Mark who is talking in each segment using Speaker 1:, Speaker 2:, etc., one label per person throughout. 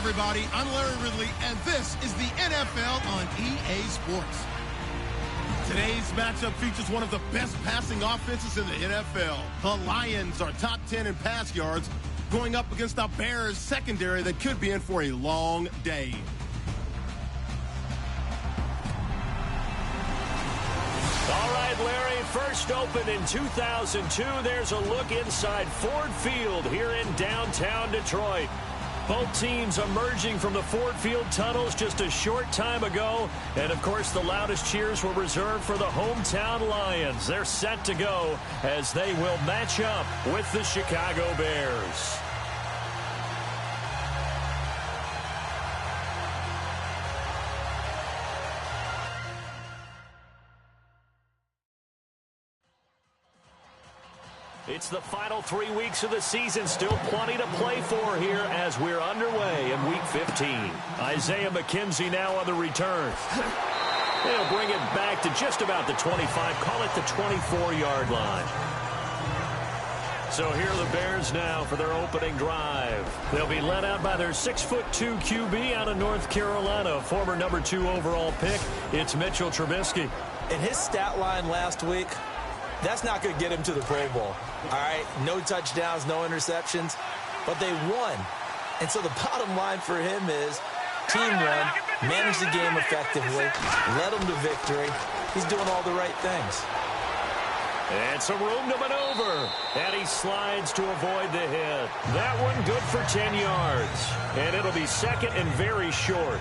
Speaker 1: everybody. I'm Larry Ridley, and this is the NFL on EA Sports. Today's matchup features one of the best passing offenses in the NFL. The Lions are top 10 in pass yards, going up against the Bears secondary that could be in for a long day.
Speaker 2: All right, Larry, first opened in 2002. There's a look inside Ford Field here in downtown Detroit. Both teams emerging from the Ford Field tunnels just a short time ago. And, of course, the loudest cheers were reserved for the hometown Lions. They're set to go as they will match up with the Chicago Bears. It's the final 3 weeks of the season. Still plenty to play for here as we're underway in Week 15. Isaiah McKenzie now on the return. They'll bring it back to just about the 25. Call it the 24-yard line. So here are the Bears now for their opening drive. They'll be led out by their 6'2" QB out of North Carolina, former number 2 overall pick. It's Mitchell Trubisky.
Speaker 3: In his stat line last week, that's not going to get him to the Pro Bowl. All right, no touchdowns, no interceptions, but they won. And so the bottom line for him is team won, managed the game effectively, led them to victory. He's doing all the right things.
Speaker 2: And some room to maneuver. And he slides to avoid the hit. That one good for 10 yards. And it'll be second and very short.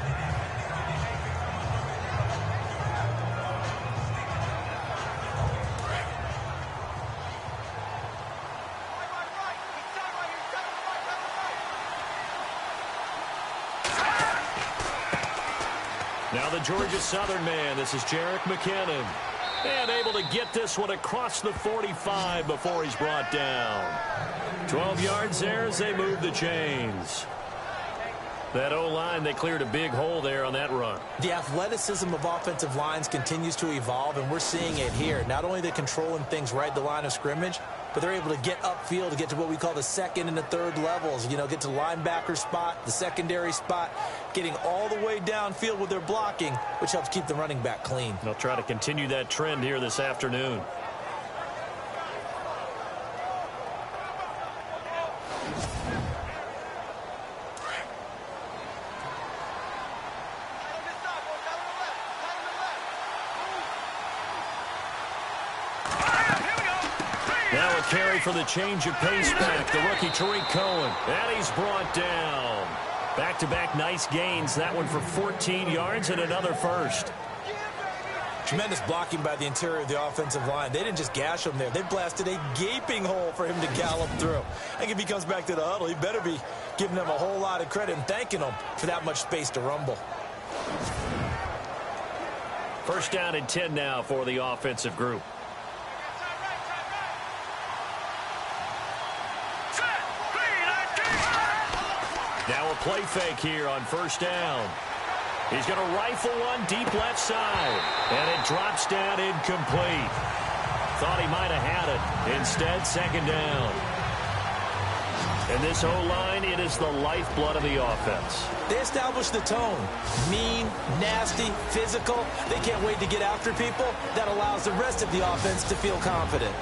Speaker 2: Now the Georgia Southern man, this is Jerick McKinnon. And able to get this one across the 45 before he's brought down. 12 yards there as they move the chains. That O-line, they cleared a big hole there on that run.
Speaker 3: The athleticism of offensive lines continues to evolve, and we're seeing it here. Not only are they controlling things right at the line of scrimmage, but they're able to get upfield to get to what we call the second and the third levels. You know, get to the linebacker spot, the secondary spot, getting all the way downfield with their blocking, which helps keep the running back clean.
Speaker 2: They'll try to continue that trend here this afternoon. Now a carry for the change of pace back. The rookie Tariq Cohen. And he's brought down. Back-to-back nice gains. That one for 14 yards and another first.
Speaker 3: Tremendous blocking by the interior of the offensive line. They didn't just gash him there. They blasted a gaping hole for him to gallop through. I think if he comes back to the huddle, he better be giving them a whole lot of credit and thanking them for that much space to rumble.
Speaker 2: First down and 10 now for the offensive group. Now a play fake here on first down. He's going to rifle one deep left side. And it drops down incomplete. Thought he might have had it. Instead, second down. And this O-line, it is the lifeblood of the offense.
Speaker 3: They establish the tone. Mean, nasty, physical. They can't wait to get after people. That allows the rest of the offense to feel confident.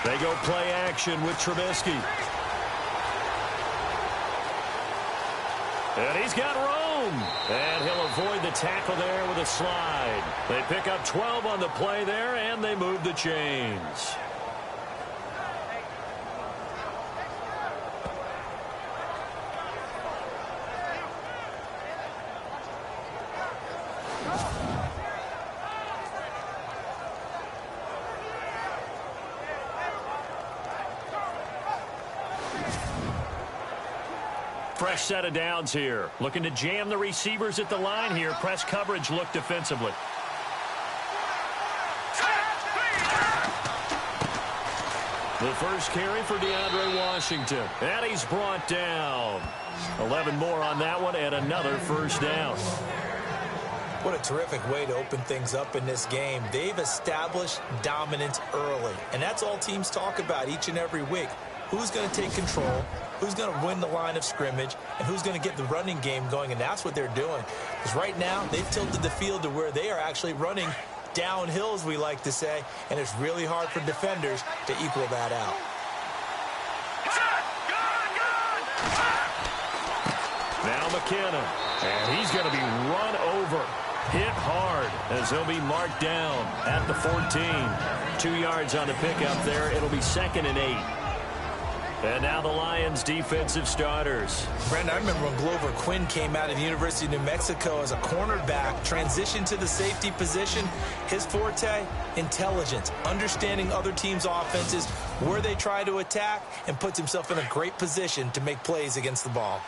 Speaker 2: They go play action with Trubisky. And he's got room. And he'll avoid the tackle there with a slide. They pick up 12 on the play there, and they move the chains. Fresh set of downs here. Looking to jam the receivers at the line here. Press coverage look defensively. The first carry for DeAndre Washington. And he's brought down. 11 more on that one and another first down.
Speaker 3: What a terrific way to open things up in this game. They've established dominance early, and that's all teams talk about each and every week. Who's going to take control, who's going to win the line of scrimmage, and who's going to get the running game going, and that's what they're doing. Because right now, they've tilted the field to where they are actually running downhill, as we like to say, and it's really hard for defenders to equal that out.
Speaker 2: Now McKinnon, and he's going to be run over. Hit hard as he'll be marked down at the 14. 2 yards on the pickup there. It'll be 2nd and 8. And now the Lions defensive starters.
Speaker 3: Brandon, I remember when Glover Quinn came out of the University of New Mexico as a cornerback, transitioned to the safety position. His forte, intelligence, understanding other teams' offenses, where they try to attack, and puts himself in a great position to make plays against the ball.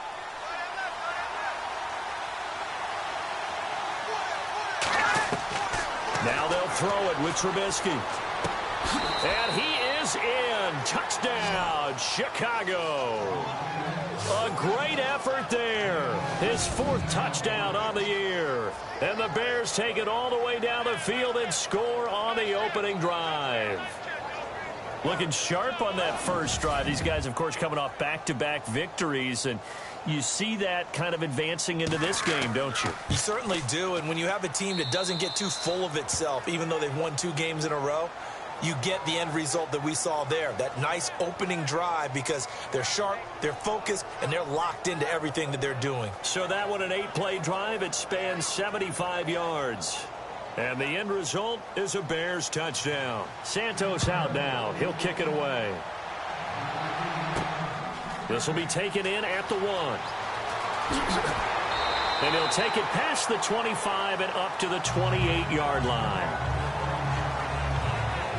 Speaker 2: Now they'll throw it with Trubisky. And he is in. Touchdown, Chicago. A great effort there. His 4th touchdown on the year. And the Bears take it all the way down the field and score on the opening drive. Looking sharp on that first drive. These guys, of course, coming off back-to-back victories, and you see that kind of advancing into this game, don't you?
Speaker 3: You certainly do, and when you have a team that doesn't get too full of itself, even though they've won 2 games in a row, you get the end result that we saw there, that nice opening drive, because they're sharp, they're focused, and they're locked into everything that they're doing.
Speaker 2: So that one, an 8-play drive. It spans 75 yards. And the end result is a Bears touchdown. Santos out now. He'll kick it away. This will be taken in at the 1. And he'll take it past the 25 and up to the 28-yard line.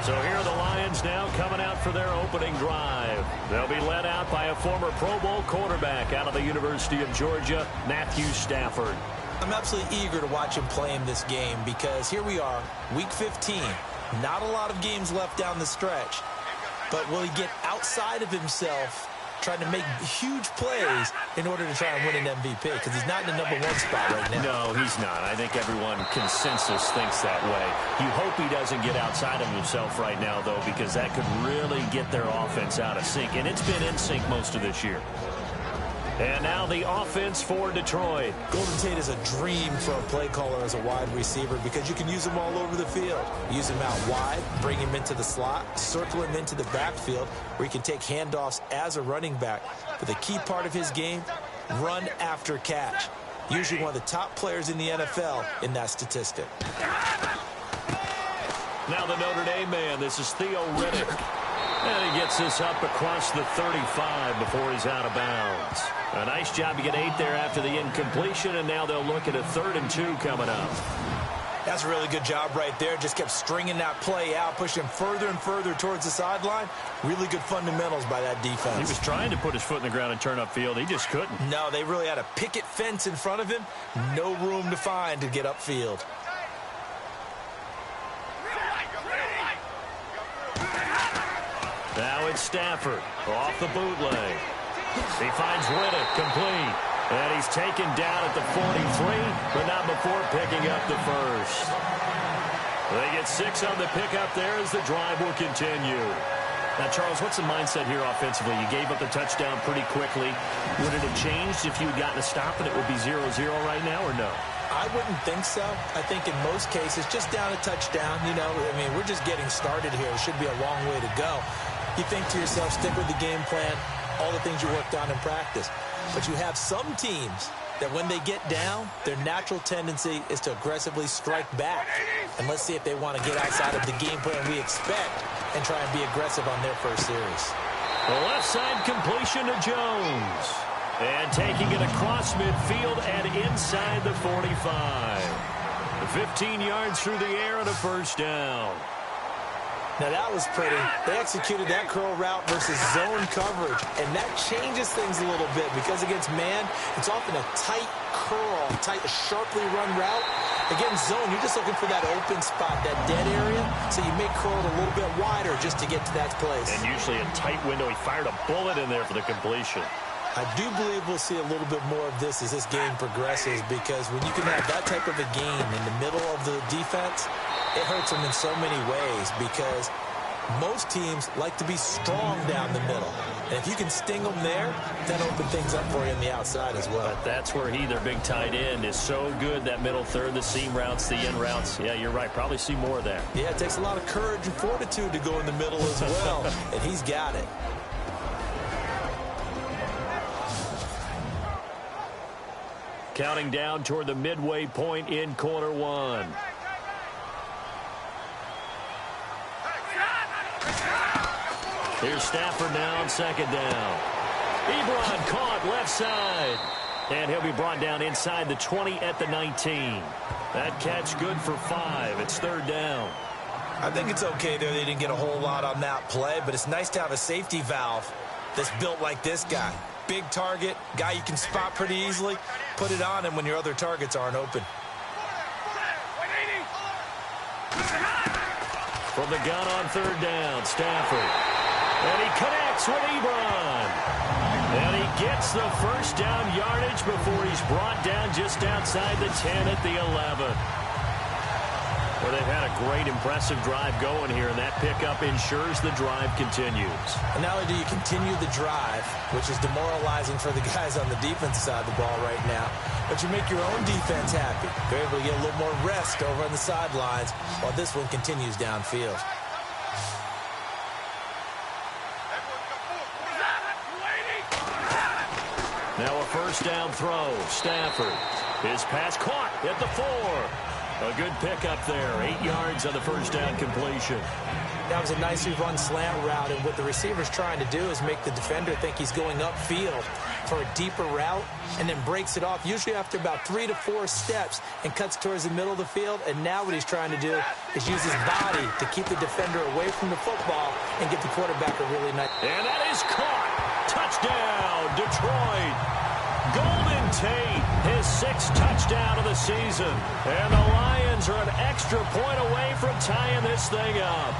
Speaker 2: So here are the Lions now coming out for their opening drive. They'll be led out by a former Pro Bowl quarterback out of the University of Georgia, Matthew Stafford.
Speaker 3: I'm absolutely eager to watch him play in this game because here we are, Week 15. Not a lot of games left down the stretch. But will he get outside of himself trying to make huge plays in order to try and win an MVP? Because he's not in the #1 spot right now.
Speaker 2: No, he's not. I think everyone consensus thinks that way. You hope he doesn't get outside of himself right now, though, because that could really get their offense out of sync. And it's been in sync most of this year. And now the offense for Detroit.
Speaker 3: Golden Tate is a dream for a play caller as a wide receiver because you can use him all over the field. Use him out wide, bring him into the slot, circle him into the backfield, where he can take handoffs as a running back. But the key part of his game, run after catch. Usually one of the top players in the NFL in that statistic.
Speaker 2: Now the Notre Dame man, this is Theo Riddick. And he gets this up across the 35 before he's out of bounds. A nice job to get 8 there after the incompletion, and now they'll look at a 3rd and 2 coming up.
Speaker 3: That's a really good job right there. Just kept stringing that play out, pushing him further and further towards the sideline. Really good fundamentals by that defense.
Speaker 2: He was trying to put his foot in the ground and turn upfield. He just couldn't.
Speaker 3: No, they really had a picket fence in front of him. No room to find to get upfield.
Speaker 2: Now it's Stafford off the bootleg. He finds Riddick complete. And he's taken down at the 43, but not before picking up the first. They get 6 on the pickup there as the drive will continue. Now, Charles, what's the mindset here offensively? You gave up the touchdown pretty quickly. Would it have changed if you had gotten a stop and it would be 0-0 right now, or no?
Speaker 3: I wouldn't think so. I think in most cases, just down a touchdown, you know, I mean, we're just getting started here. It should be a long way to go. You think to yourself, stick with the game plan, all the things you worked on in practice. But you have some teams that when they get down, their natural tendency is to aggressively strike back. And let's see if they want to get outside of the game plan we expect and try and be aggressive on their first series.
Speaker 2: The left side completion to Jones. And taking it across midfield and inside the 45. 15 yards through the air and a first down.
Speaker 3: Now that was pretty. They executed that curl route versus zone coverage, and that changes things a little bit because against man, it's often a tight curl, sharply run route. Against zone, you're just looking for that open spot, that dead area, so you may curl it a little bit wider just to get to that place.
Speaker 2: And usually a tight window. He fired a bullet in there for the completion.
Speaker 3: I do believe we'll see a little bit more of this as this game progresses, because when you can have that type of a game in the middle of the defense, it hurts them in so many ways, because most teams like to be strong down the middle. And if you can sting them there, then open things up for you on the outside as well.
Speaker 2: But that's where their big tight end, is so good, that middle third, the seam routes, the in routes. Yeah, you're right. Probably see more of that.
Speaker 3: Yeah, it takes a lot of courage and fortitude to go in the middle as well, and he's got it.
Speaker 2: Counting down toward the midway point in quarter one. Here's Stafford now on second down. Ebron caught left side. And he'll be brought down inside the 20 at the 19. That catch good for 5. It's third down.
Speaker 3: I think it's okay there. They didn't get a whole lot on that play, but it's nice to have a safety valve that's built like this guy. Big target, guy you can spot pretty easily. Put it on him when your other targets aren't open.
Speaker 2: From the gun on third down, Stafford. And he connects with Ebron. And he gets the first down yardage before he's brought down just outside the 10 at the 11. Well, they've had a great, impressive drive going here, and that pickup ensures the drive continues.
Speaker 3: And not only do you continue the drive, which is demoralizing for the guys on the defensive side of the ball right now, but you make your own defense happy. They're able to get a little more rest over on the sidelines while this one continues downfield.
Speaker 2: Now a first down throw. Stafford. His pass caught at the 4. A good pickup there. 8 yards on the first down completion.
Speaker 3: That was a nicely run slant route, and what the receiver's trying to do is make the defender think he's going upfield for a deeper route, and then breaks it off, usually after about 3 to 4 steps, and cuts towards the middle of the field. And now what he's trying to do is use his body to keep the defender away from the football and get the quarterback a really nice...
Speaker 2: And that is caught. Touchdown, Detroit. Golden Tate, his 6th touchdown of the season. And the Lions are an extra point away from tying this thing up.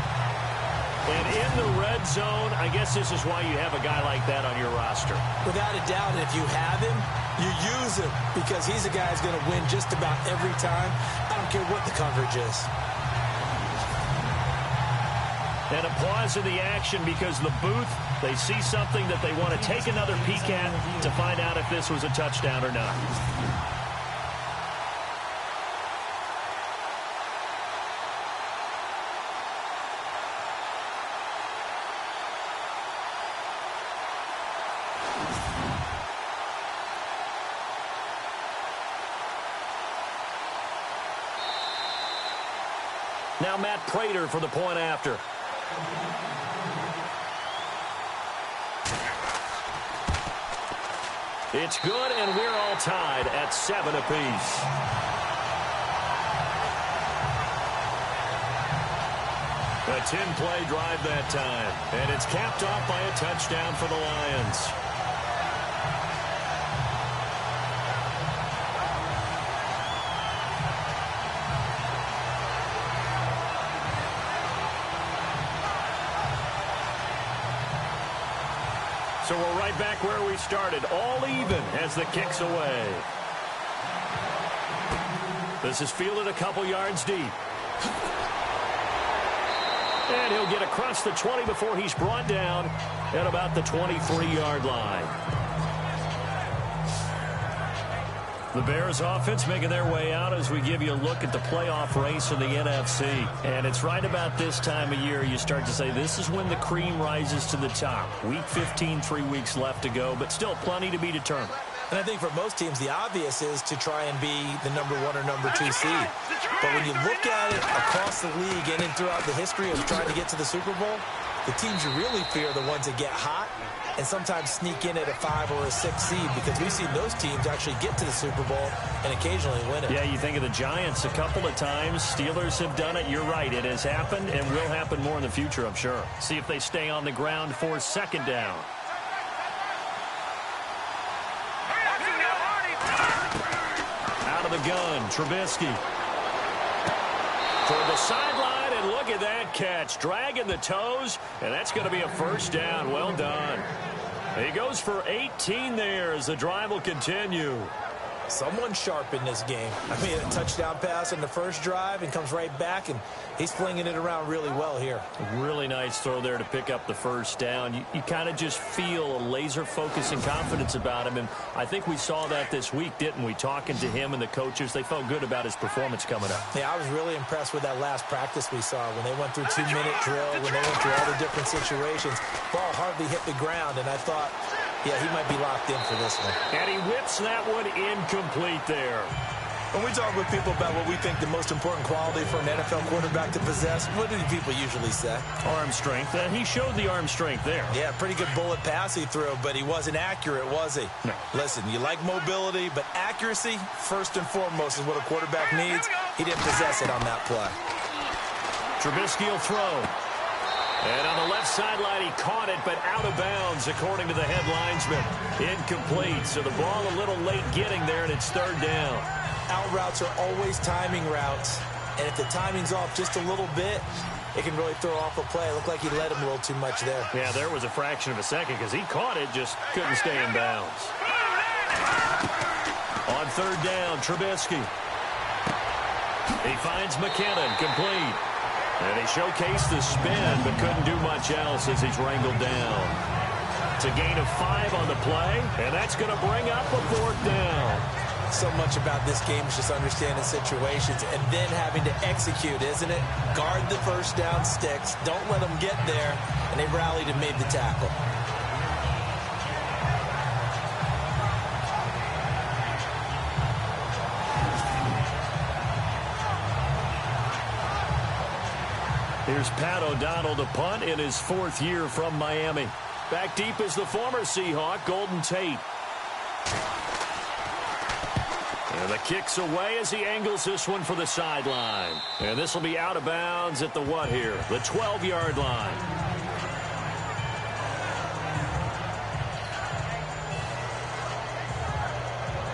Speaker 2: And in the red zone, I guess this is why you have a guy like that on your roster.
Speaker 3: Without a doubt, and if you have him, you use him, because he's a guy who's going to win just about every time. I don't care what the coverage is.
Speaker 2: And a pause in the action because the booth, they see something that they want to take another peek at to find out if this was a touchdown or not. Now Matt Prater for the point after. It's good, and we're all tied at 7 apiece. A 10-play drive that time, and it's capped off by a touchdown for the Lions. So we're right back where we started, all even as the kick's away. This is fielded a couple yards deep. And he'll get across the 20 before he's brought down at about the 23-yard line. The Bears offense making their way out as we give you a look at the playoff race in the NFC. And it's right about this time of year you start to say this is when the cream rises to the top. Week 15, 3 weeks left to go, but still plenty to be determined.
Speaker 3: And I think for most teams, the obvious is to try and be the number 1 or number 2 seed. But when you look at it across the league and throughout the history of trying to get to the Super Bowl, the teams you really fear are the ones that get hot and sometimes sneak in at a 5 or a 6 seed, because we've seen those teams actually get to the Super Bowl and occasionally win it.
Speaker 2: Yeah, you think of the Giants a couple of times. Steelers have done it. You're right. It has happened and will happen more in the future, I'm sure. See if they stay on the ground for second down. Out of the gun, Trubisky. Toward the sideline, and look at that catch. Dragging the toes, and that's going to be a first down. Well done. He goes for 18 there as the drive will continue.
Speaker 3: Someone sharp in this game. I mean, a touchdown pass on the first drive and comes right back, and he's flinging it around really well here.
Speaker 2: Really nice throw there to pick up the first down. You kind of just feel a laser focus and confidence about him, and I think we saw that this week, didn't we? Talking to him and the coaches, they felt good about his performance coming up.
Speaker 3: Yeah, I was really impressed with that last practice we saw when they went through 2-minute drill, when they went through all the different situations. Ball hardly hit the ground, and I thought, yeah, he might be locked in for this one.
Speaker 2: And he whips that one incomplete there.
Speaker 3: When we talk with people about what we think the most important quality for an NFL quarterback to possess, what do people usually say?
Speaker 2: Arm strength. He showed the arm strength there.
Speaker 3: Yeah, pretty good bullet pass he threw, but he wasn't accurate, was he?
Speaker 2: No.
Speaker 3: Listen, you like mobility, but accuracy, first and foremost, is what a quarterback needs. He didn't possess it on that play.
Speaker 2: Trubisky will throw. And on the left sideline, he caught it, but out of bounds, according to the head linesman. Incomplete, so the ball a little late getting there, and it's third down.
Speaker 3: Out routes are always timing routes, and if the timing's off just a little bit, it can really throw off a play. It looked like he led him a little too much there.
Speaker 2: Yeah, there was a fraction of a second because he caught it, just couldn't stay in bounds. On third down, Trubisky. He finds McKinnon, complete. And he showcased the spin, but couldn't do much else as he's wrangled down. It's a gain of 5 on the play, and that's going to bring up a fourth down.
Speaker 3: So much about this game is just understanding situations and then having to execute, isn't it? Guard the first down sticks. Don't let them get there. And they rallied and made the tackle.
Speaker 2: Here's Pat O'Donnell to punt in his 4th year from Miami. Back deep is the former Seahawk, Golden Tate. And the kick's away as he angles this one for the sideline. And this will be out of bounds at the what here? The 12-yard line.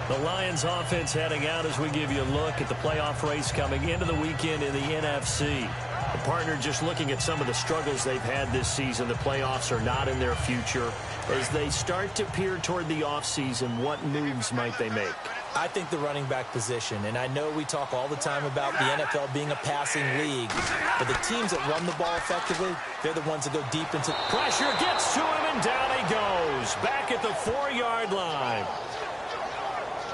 Speaker 2: The Lions offense heading out as we give you a look at the playoff race coming into the weekend in the NFC. The partner just looking at some of the struggles they've had this season. The playoffs are not in their future. As they start to peer toward the offseason, what moves might they make?
Speaker 3: I think the running back position, and I know we talk all the time about the NFL being a passing league, but the teams that run the ball effectively, they're the ones that go deep into...
Speaker 2: Pressure gets to him, and down he goes. Back at the 4-yard line.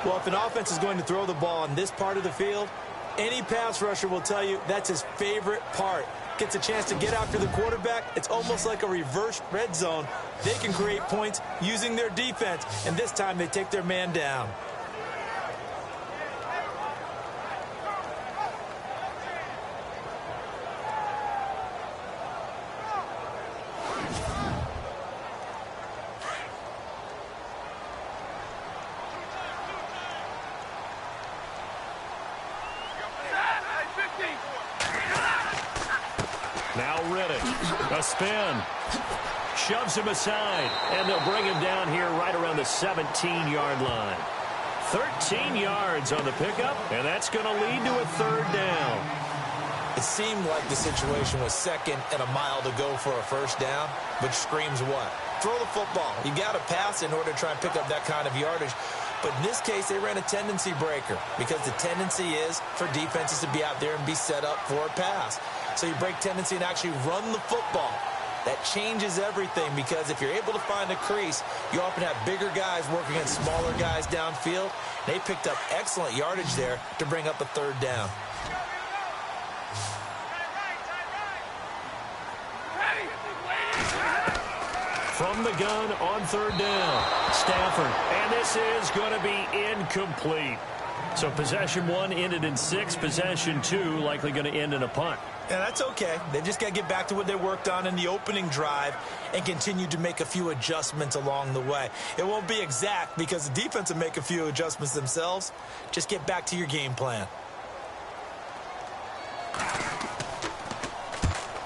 Speaker 3: Well, if an offense is going to throw the ball on this part of the field, any pass rusher will tell you that's his favorite part. Gets a chance to get after the quarterback. It's almost like a reverse red zone. They can create points using their defense, and this time they take their man down.
Speaker 2: Now Riddick, a spin, shoves him aside, and they'll bring him down here right around the 17-yard line. 13 yards on the pickup, and that's going to lead to a third down.
Speaker 3: It seemed like the situation was second and a mile to go for a first down, which screams what? Throw the football. You got to pass in order to try and pick up that kind of yardage. But in this case, they ran a tendency breaker because the tendency is for defenses to be out there and be set up for a pass. So you break tendency and actually run the football. That changes everything because if you're able to find a crease, you often have bigger guys working against smaller guys downfield. They picked up excellent yardage there to bring up a third down.
Speaker 2: From the gun on third down, Stafford. And this is going to be incomplete. So possession 1 ended in 6. Possession 2 likely going to end in a punt.
Speaker 3: And that's okay. They just got to get back to what they worked on in the opening drive and continue to make a few adjustments along the way. It won't be exact because the defense will make a few adjustments themselves. Just get back to your game plan.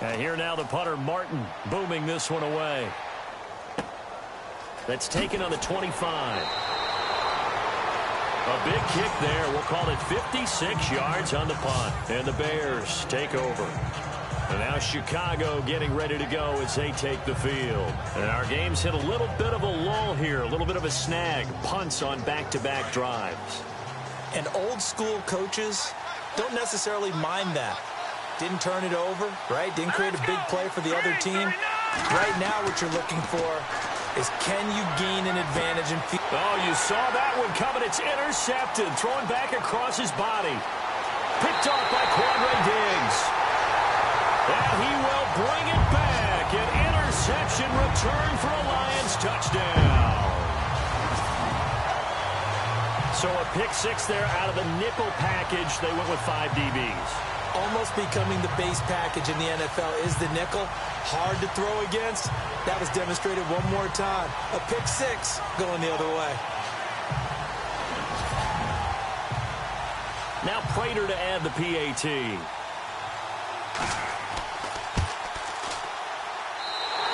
Speaker 2: And here now the punter, Martin, booming this one away. That's taken on the 25. A big kick there. We'll call it 56 yards on the punt. And the Bears take over. And now Chicago getting ready to go as they take the field. And our game's hit a little bit of a lull here, a little bit of a snag. Punts on back-to-back drives.
Speaker 3: And old-school coaches don't necessarily mind that. Didn't turn it over, right? Didn't create a big play for the other team. Right now what you're looking for is can you gain an advantage in field?
Speaker 2: Oh, you saw that one coming. It's intercepted. Throwing back across his body. Picked off by Quandre Diggs. And he will bring it back. An interception return for a Lions touchdown. So a pick six there out of the nickel package. They went with 5 DBs.
Speaker 3: Almost becoming the base package in the NFL is the nickel. Hard to throw against. That was demonstrated one more time. A pick six going the other way.
Speaker 2: Now Prater to add the PAT.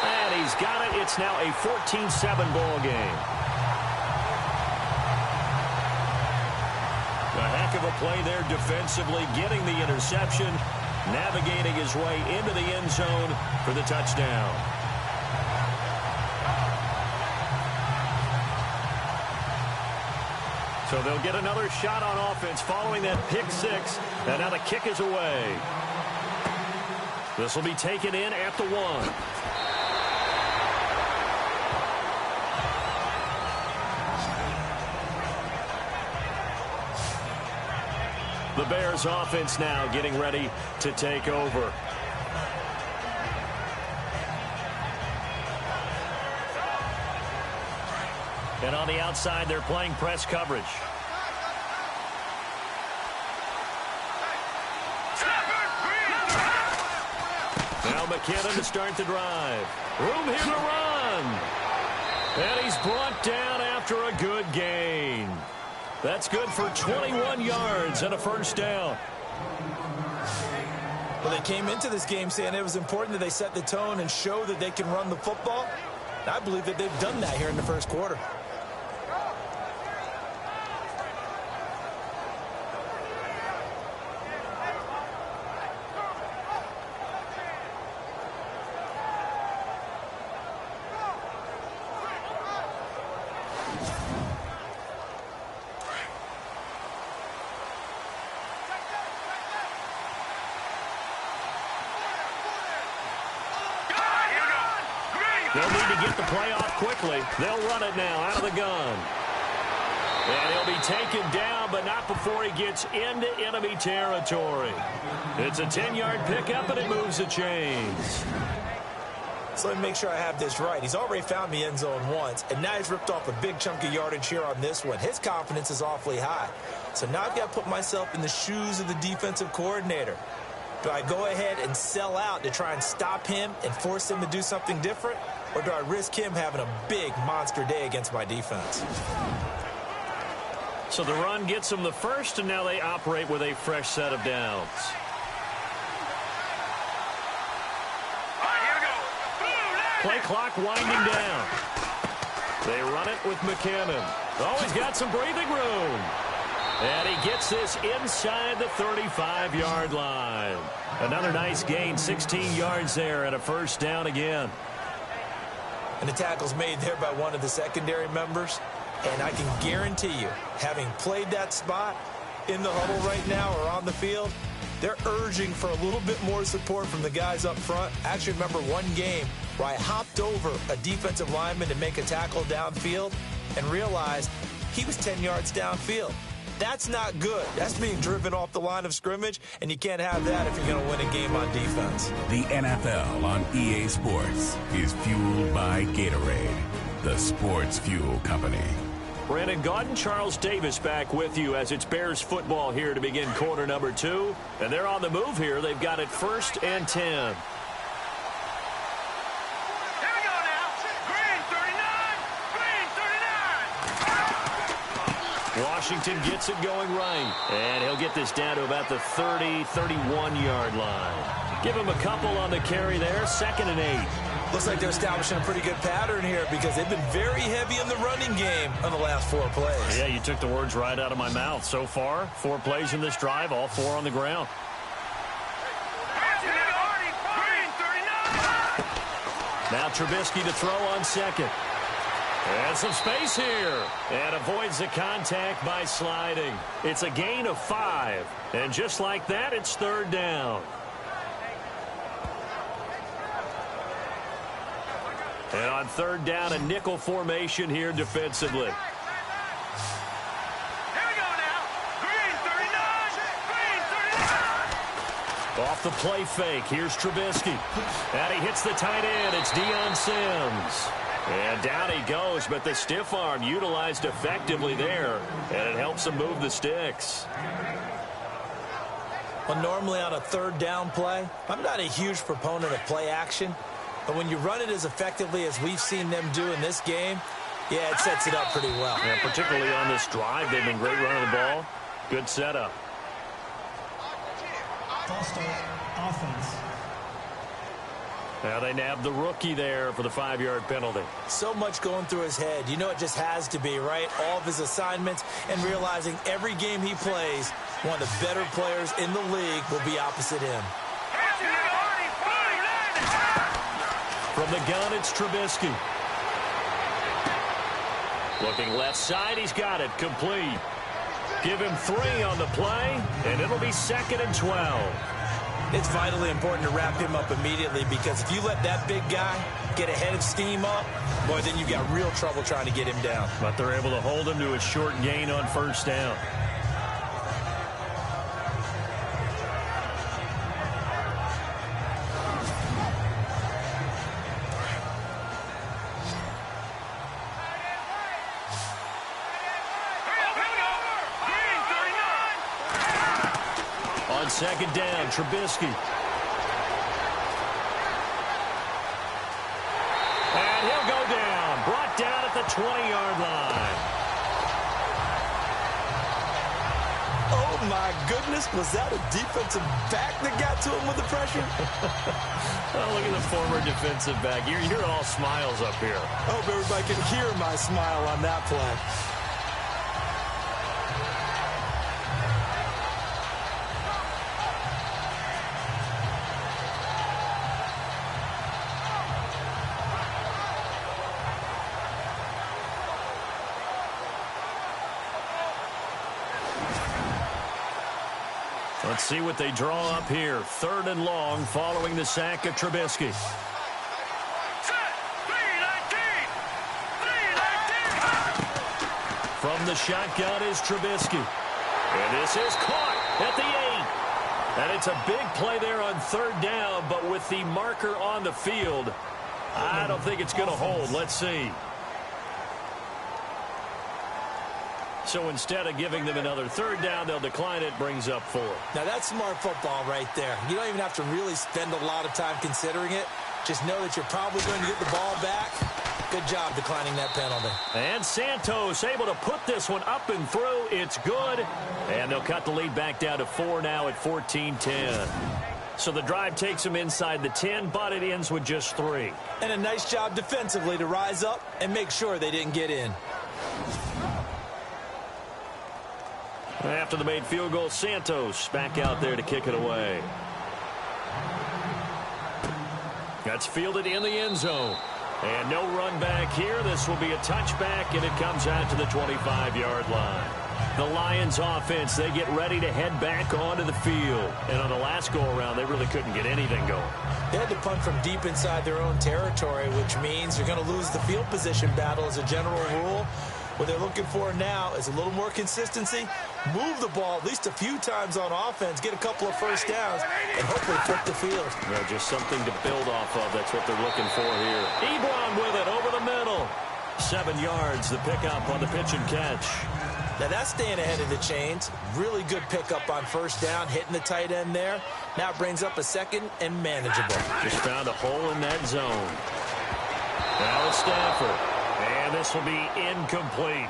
Speaker 2: And he's got it. It's now a 14-7 ball game. A heck of a play there defensively, getting the interception, navigating his way into the end zone for the touchdown. So they'll get another shot on offense following that pick six, and now the kick is away. This will be taken in at the 1. The Bears offense now getting ready to take over. And on the outside, they're playing press coverage. Now McKinnon to start the drive. Room here to run. And he's brought down after a good gain. That's good for 21 yards and a first down.
Speaker 3: Well, they came into this game saying it was important that they set the tone and show that they can run the football. And I believe that they've done that here in the first quarter.
Speaker 2: They'll need to get the play off quickly. They'll run it now out of the gun. And he'll be taken down, but not before he gets into enemy territory. It's a 10-yard pickup, and it moves the chains.
Speaker 3: So let me make sure I have this right. He's already found the end zone once, and now he's ripped off a big chunk of yardage here on this one. His confidence is awfully high. So now I've got to put myself in the shoes of the defensive coordinator. Do I go ahead and sell out to try and stop him and force him to do something different? Or do I risk him having a big monster day against my defense?
Speaker 2: So the run gets them the first, and now they operate with a fresh set of downs. Play clock winding down. They run it with McKinnon. Oh, he's got some breathing room. And he gets this inside the 35-yard line. Another nice gain, 16 yards there, and a first down again.
Speaker 3: And the tackle's made there by one of the secondary members. And I can guarantee you, having played that spot in the huddle right now or on the field, they're urging for a little bit more support from the guys up front. I actually remember one game where I hopped over a defensive lineman to make a tackle downfield and realized he was 10 yards downfield. That's not good. That's being driven off the line of scrimmage, and you can't have that if you're going to win a game on defense.
Speaker 4: The NFL on EA Sports is fueled by Gatorade, the sports fuel company.
Speaker 2: Brandon Gaudin, Charles Davis back with you as it's Bears football here to begin quarter number 2. And they're on the move here. They've got it 1st and 10. Washington gets it going right. And he'll get this down to about the 30, 31-yard line. Give him a couple on the carry there. 2nd and 8.
Speaker 3: Looks like they're establishing a pretty good pattern here because they've been very heavy in the running game on the last 4 plays.
Speaker 2: Yeah, you took the words right out of my mouth. So far, 4 plays in this drive, all 4 on the ground. Now Trubisky to throw on second. And some space here. And avoids the contact by sliding. It's a gain of 5. And just like that, it's third down. And on third down, a nickel formation here defensively. Off the play fake, here's Trubisky. And he hits the tight end. It's Deion Sims. And down he goes, but the stiff arm utilized effectively there, and it helps him move the sticks.
Speaker 3: Well, normally on a third down play, I'm not a huge proponent of play action, but when you run it as effectively as we've seen them do in this game, yeah, it sets it up pretty well.
Speaker 2: And particularly on this drive, they've been great running the ball. Good setup.
Speaker 5: False start, offense.
Speaker 2: Now they nabbed the rookie there for the 5-yard penalty.
Speaker 3: So much going through his head. You know it just has to be, right? All of his assignments and realizing every game he plays, one of the better players in the league will be opposite him.
Speaker 2: From the gun, it's Trubisky. Looking left side, he's got it. Complete. Give him 3 on the play, and it'll be 2nd and 12.
Speaker 3: It's vitally important to wrap him up immediately because if you let that big guy get ahead of steam up, boy, then you've got real trouble trying to get him down.
Speaker 2: But they're able to hold him to a short gain on first down. On second down, Trubisky. And he'll go down. Brought down at the 20-yard line.
Speaker 3: Oh, my goodness. Was that a defensive back that got to him with the pressure?
Speaker 2: Oh, look at the former defensive back. You're all smiles up here.
Speaker 3: I hope everybody can hear my smile on that play.
Speaker 2: Let's see what they draw up here. 3rd and long following the sack of Trubisky. From the shotgun is Trubisky. And this is caught at the 8. And it's a big play there on 3rd down, but with the marker on the field, I don't think it's going to hold. Let's see. So instead of giving them another 3rd down, they'll decline it, brings up 4.
Speaker 3: Now, that's smart football right there. You don't even have to really spend a lot of time considering it. Just know that you're probably going to get the ball back. Good job declining that penalty.
Speaker 2: And Santos able to put this one up and through. It's good. And they'll cut the lead back down to 4 now at 14-10. So the drive takes them inside the 10, but it ends with just 3.
Speaker 3: And a nice job defensively to rise up and make sure they didn't get in.
Speaker 2: After the made field goal, Santos back out there to kick it away. That's fielded in the end zone. And no run back here. This will be a touchback, and it comes out to the 25-yard line. The Lions offense, they get ready to head back onto the field. And on the last go-around, they really couldn't get anything going.
Speaker 3: They had to punt from deep inside their own territory, which means you're going to lose the field position battle as a general rule. What they're looking for now is a little more consistency, move the ball at least a few times on offense, get a couple of first downs, and hopefully flip the field.
Speaker 2: Well, just something to build off of. That's what they're looking for here. Ebron with it over the middle. 7 yards, the pickup on the pitch and catch.
Speaker 3: Now that's staying ahead of the chains. Really good pickup on first down, hitting the tight end there. Now it brings up a 2nd and manageable.
Speaker 2: Just found a hole in that zone. Now it's Stafford. And this will be incomplete.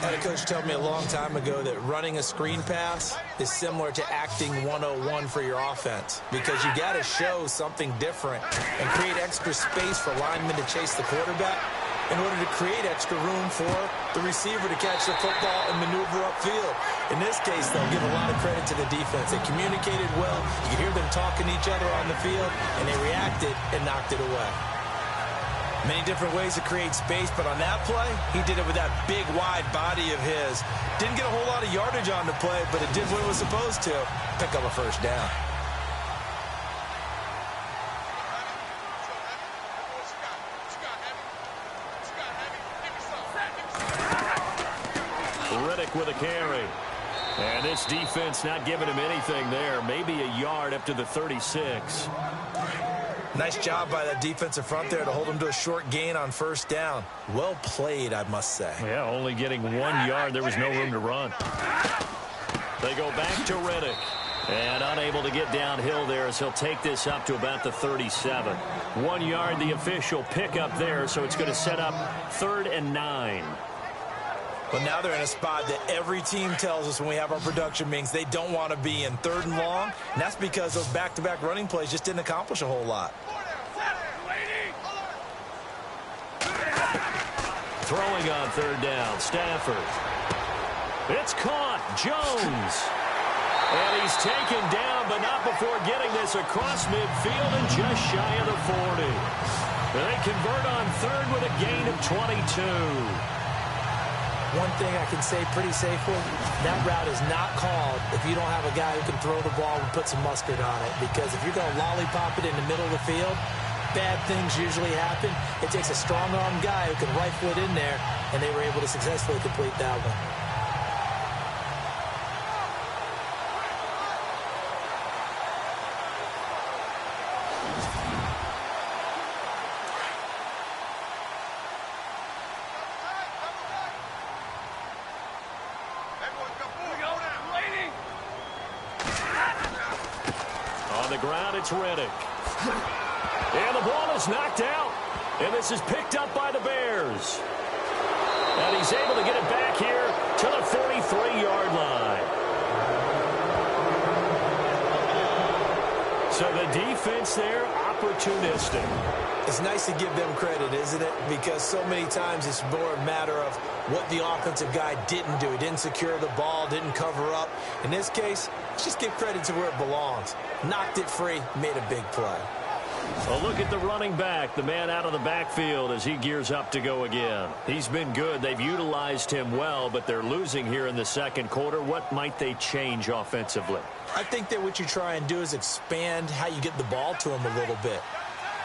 Speaker 3: I had a coach tell me a long time ago that running a screen pass is similar to acting 101 for your offense because you got to show something different and create extra space for linemen to chase the quarterback. in order to create extra room for the receiver to catch the football and maneuver upfield. In this case, they'll give a lot of credit to the defense. They communicated well. You could hear them talking to each other on the field, and they reacted and knocked it away. Many different ways to create space, but on that play, he did it with that big, wide body of his. Didn't get a whole lot of yardage on the play, but it did what it was supposed to. Pick up a first down.
Speaker 2: Riddick with a carry. And this defense not giving him anything there. Maybe a yard up to the 36.
Speaker 3: Nice job by that defensive front there to hold him to a short gain on first down. Well played, I must say.
Speaker 2: Yeah, only getting 1 yard. There was no room to run. They go back to Riddick. And unable to get downhill there as he'll take this up to about the 37. 1 yard, the official pickup there, so it's going to set up 3rd and 9.
Speaker 3: But now they're in a spot that every team tells us when we have our production meetings they don't want to be in, 3rd and long. And that's because those back-to-back running plays just didn't accomplish a whole lot.
Speaker 2: Throwing on 3rd down, Stafford. It's caught, Jones. And he's taken down, but not before getting this across midfield and just shy of the 40. They convert on 3rd with a gain of 22.
Speaker 3: One thing I can say pretty safely, that route is not called if you don't have a guy who can throw the ball and put some mustard on it. Because if you're going to lollipop it in the middle of the field, bad things usually happen. It takes a strong-arm guy who can rifle it in there, and they were able to successfully complete that one.
Speaker 2: It's Riddick. And the ball is knocked out. And this is picked up by the Bears. And he's able to get it back here to the 43-yard line. So the defense there, opportunistic.
Speaker 3: It's nice to give them credit, isn't it? Because so many times it's more a matter of what the offensive guy didn't do. He didn't secure the ball, didn't cover up. In this case, let's just give credit to where it belongs. Knocked it free, made a big play.
Speaker 2: A look at the running back, the man out of the backfield as he gears up to go again. He's been good. They've utilized him well, but they're losing here in the second quarter. What might they change offensively?
Speaker 3: I think that what you try and do is expand how you get the ball to him a little bit.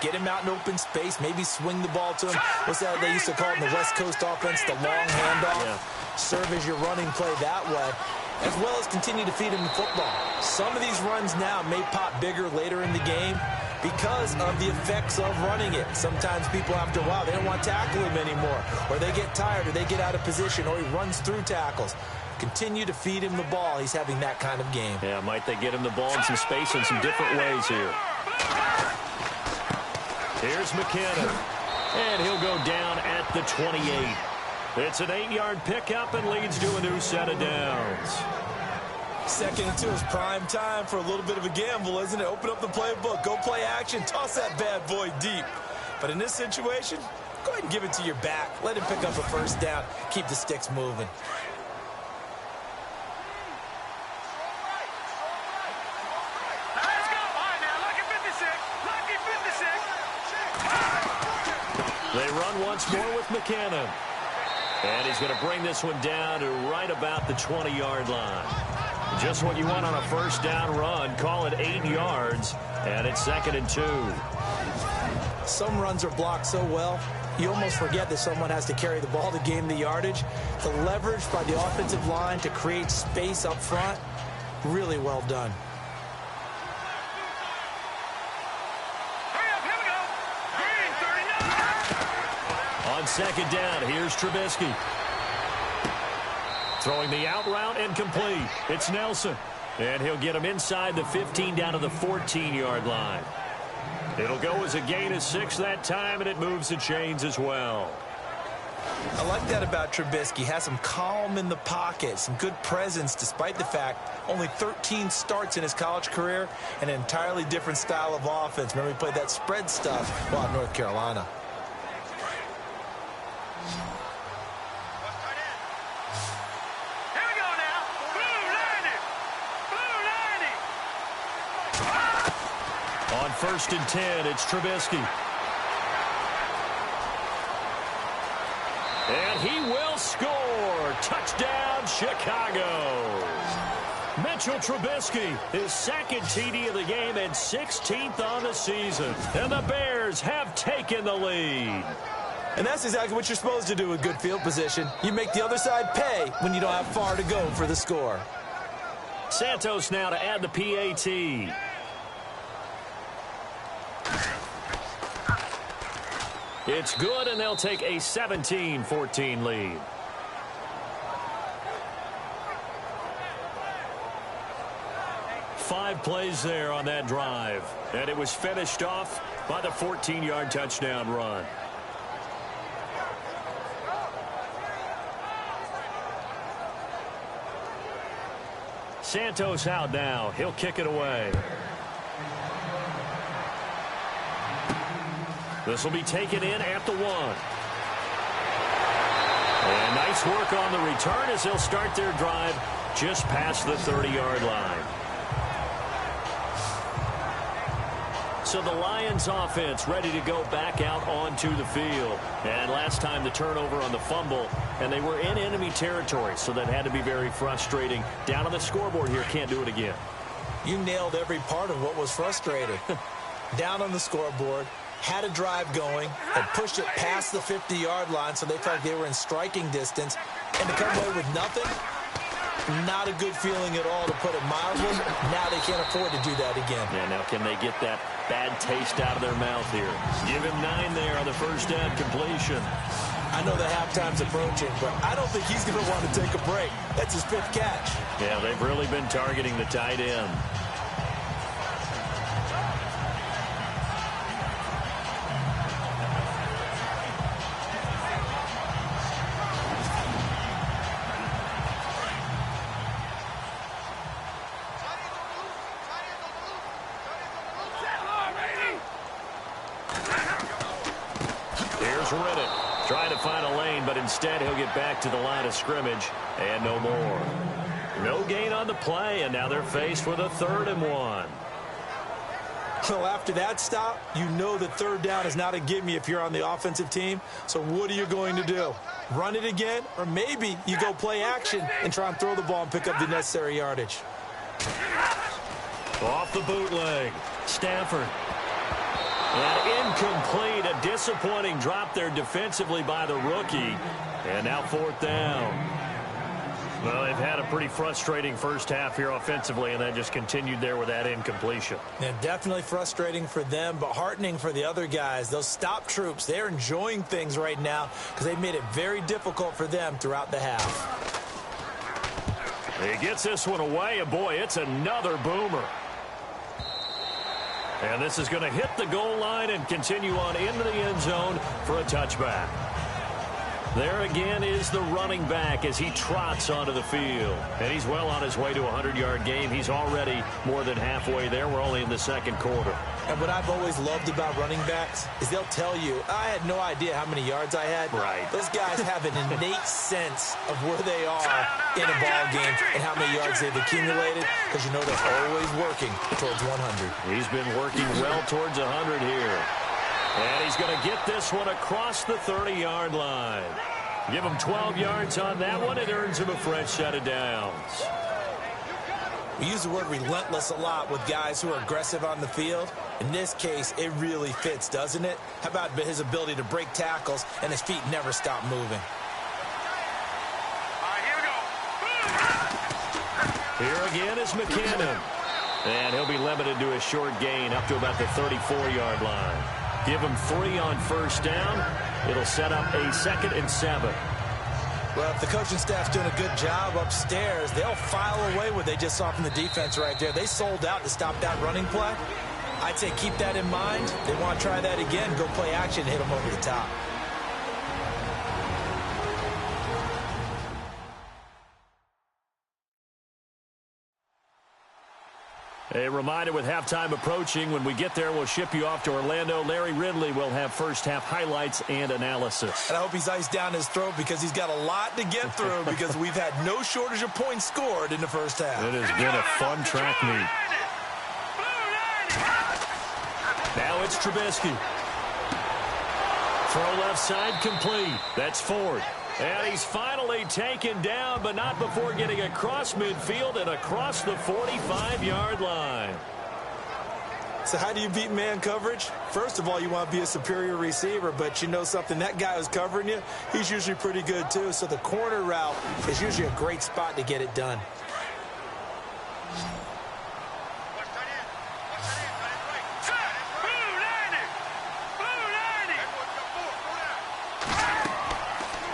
Speaker 3: Get him out in open space, maybe swing the ball to him. What's that they used to call it in the West Coast offense, the long handoff? Yeah. Serve as your running play that way, as well as continue to feed him the football. Some of these runs now may pop bigger later in the game because of the effects of running it. Sometimes people after a while, they don't want to tackle him anymore, or they get tired, or they get out of position, or he runs through tackles. Continue to feed him the ball. He's having that kind of game.
Speaker 2: Yeah, might they get him the ball in some space in some different ways here. Here's McKinnon, and he'll go down at the 28. It's an 8-yard pickup and leads to a new set of downs.
Speaker 3: 2nd and 2 is prime time for a little bit of a gamble, isn't it? Open up the playbook, go play action, toss that bad boy deep. But in this situation, go ahead and give it to your back. Let him pick up a first down, keep the sticks moving.
Speaker 2: They run once more with McKinnon. And he's going to bring this one down to right about the 20-yard line. Just what you want on a first down run. Call it 8 yards. And it's 2nd and 2.
Speaker 3: Some runs are blocked so well, you almost forget that someone has to carry the ball to gain the yardage. The leverage by the offensive line to create space up front, really well done.
Speaker 2: On 2nd down, here's Trubisky. Throwing the out route and complete. It's Nelson. And he'll get him inside the 15 down to the 14-yard line. It'll go as a gain of 6 that time, and it moves the chains as well.
Speaker 3: I like that about Trubisky. Has some calm in the pocket, some good presence, despite the fact only 13 starts in his college career, and an entirely different style of offense. Remember, he played that spread stuff while at North Carolina.
Speaker 2: On 1st and 10, it's Trubisky. And he will score. Touchdown, Chicago. Mitchell Trubisky, his second TD of the game and 16th on the season. And the Bears have taken the lead.
Speaker 3: And that's exactly what you're supposed to do with good field position. You make the other side pay when you don't have far to go for the score.
Speaker 2: Santos now to add the PAT. It's good, and they'll take a 17-14 lead. Five plays there on that drive, and it was finished off by the 14-yard touchdown run. Santos out now. He'll kick it away. This will be taken in at the 1. And nice work on the return as they'll start their drive just past the 30-yard line. So the Lions offense ready to go back out onto the field. And last time the turnover on the fumble, and they were in enemy territory, so that had to be very frustrating. Down on the scoreboard here, can't do it again.
Speaker 3: You nailed every part of what was frustrating. Down on the scoreboard, had a drive going, had pushed it past the 50-yard line so they felt like they were in striking distance, and to come away with nothing, not a good feeling at all, to put it mildly. Now they can't afford to do that again.
Speaker 2: Yeah, now can they get that bad taste out of their mouth here? Give him 9 there on the first down completion.
Speaker 3: I know the halftime's approaching, but I don't think he's going to want to take a break. That's his 5th catch.
Speaker 2: Yeah, they've really been targeting the tight end. Riddick trying to find a lane, but instead he'll get back to the line of scrimmage and no more. No gain on the play, and now they're faced with a 3rd and 1.
Speaker 3: Well, after that stop, you know that 3rd down is not a gimme if you're on the offensive team. So what are you going to do? Run it again? Or maybe you go play action and try and throw the ball and pick up the necessary yardage.
Speaker 2: Off the bootleg, Stafford. And incomplete, a disappointing drop there defensively by the rookie. And now 4th down. Well, they've had a pretty frustrating first half here offensively, and that just continued there with that incompletion.
Speaker 3: Yeah, definitely frustrating for them, but heartening for the other guys. Those stop troops, they're enjoying things right now because they've made it very difficult for them throughout the half.
Speaker 2: He gets this one away, and boy, it's another boomer. And this is going to hit the goal line and continue on into the end zone for a touchback. There again is the running back as he trots onto the field. And he's well on his way to a 100-yard game. He's already more than halfway there. We're only in the 2nd quarter.
Speaker 3: And what I've always loved about running backs is they'll tell you, I had no idea how many yards I had.
Speaker 2: Right.
Speaker 3: Those guys have an innate sense of where they are in a ball game and how many yards they've accumulated, because you know they're always working towards 100.
Speaker 2: He's been working well towards 100 here. And he's going to get this one across the 30-yard line. Give him 12 yards on that one. It earns him a fresh set of downs.
Speaker 3: We use the word relentless a lot with guys who are aggressive on the field. In this case, it really fits, doesn't it? How about his ability to break tackles and his feet never stop moving?
Speaker 6: All right, here we go.
Speaker 2: Here again is McKinnon. And he'll be limited to a short gain up to about the 34-yard line. Give him 3 on first down. It'll set up a 2nd and 7.
Speaker 3: Well, if the coaching staff's doing a good job upstairs, they'll file away what they just saw from the defense right there. They sold out to stop that running play. I'd say keep that in mind. They want to try that again, go play action, hit them over the top.
Speaker 2: A reminder with halftime approaching, when we get there, we'll ship you off to Orlando. Larry Ridley will have first-half highlights and analysis.
Speaker 3: And I hope he's iced down his throat because he's got a lot to get through because we've had no shortage of points scored in the first half.
Speaker 2: It has been a fun track meet. Now it's Trubisky. Throw left side complete. That's Ford. And he's finally taken down, but not before getting across midfield and across the 45-yard line.
Speaker 3: So how do you beat man coverage? First of all, you want to be a superior receiver, but you know something, that guy who's covering you, he's usually pretty good too. So the corner route is usually a great spot to get it done.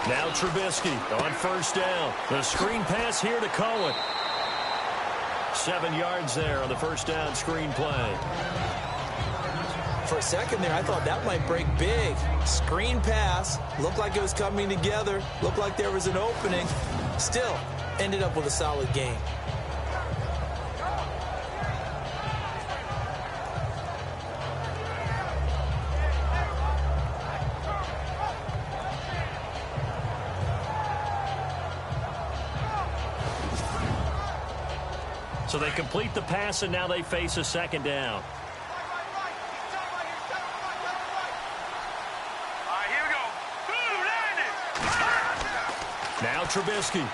Speaker 2: Now Trubisky on first down. The screen pass here to Cohen. 7 yards there on the first down screen play.
Speaker 3: For a second there, I thought that might break big. Screen pass. Looked like it was coming together. Looked like there was an opening. Still, ended up with a solid game.
Speaker 2: So they complete the pass, and now they face a second down.
Speaker 6: Here we go.
Speaker 2: Now Trubisky.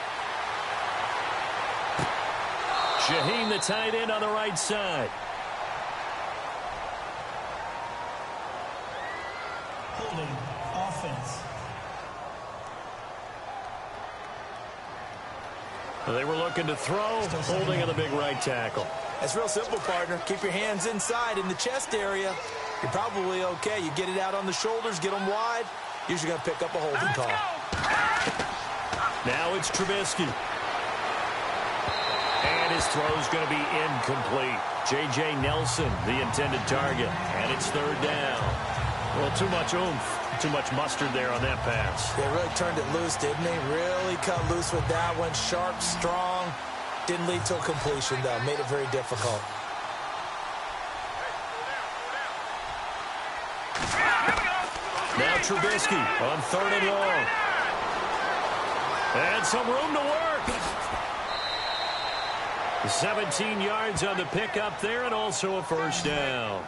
Speaker 2: Shaheen, the tight end, on the right side.
Speaker 5: Holding offense.
Speaker 2: They were looking to throw, holding on the big right tackle.
Speaker 3: It's real simple, partner. Keep your hands inside in the chest area. You're probably okay. You get it out on the shoulders, get them wide. Usually going to pick up a holding call.
Speaker 2: Now it's Trubisky. And his throw's going to be incomplete. J.J. Nelson, the intended target. And it's third down. Well, too much oomph. Too much mustard there on that pass.
Speaker 3: They really turned it loose, didn't they? Really cut loose with that one. Sharp, strong. Didn't lead to a completion, though. Made it very difficult.
Speaker 2: Now Trubisky on third and long. And some room to work. 17 yards on the pickup there, and also a first down.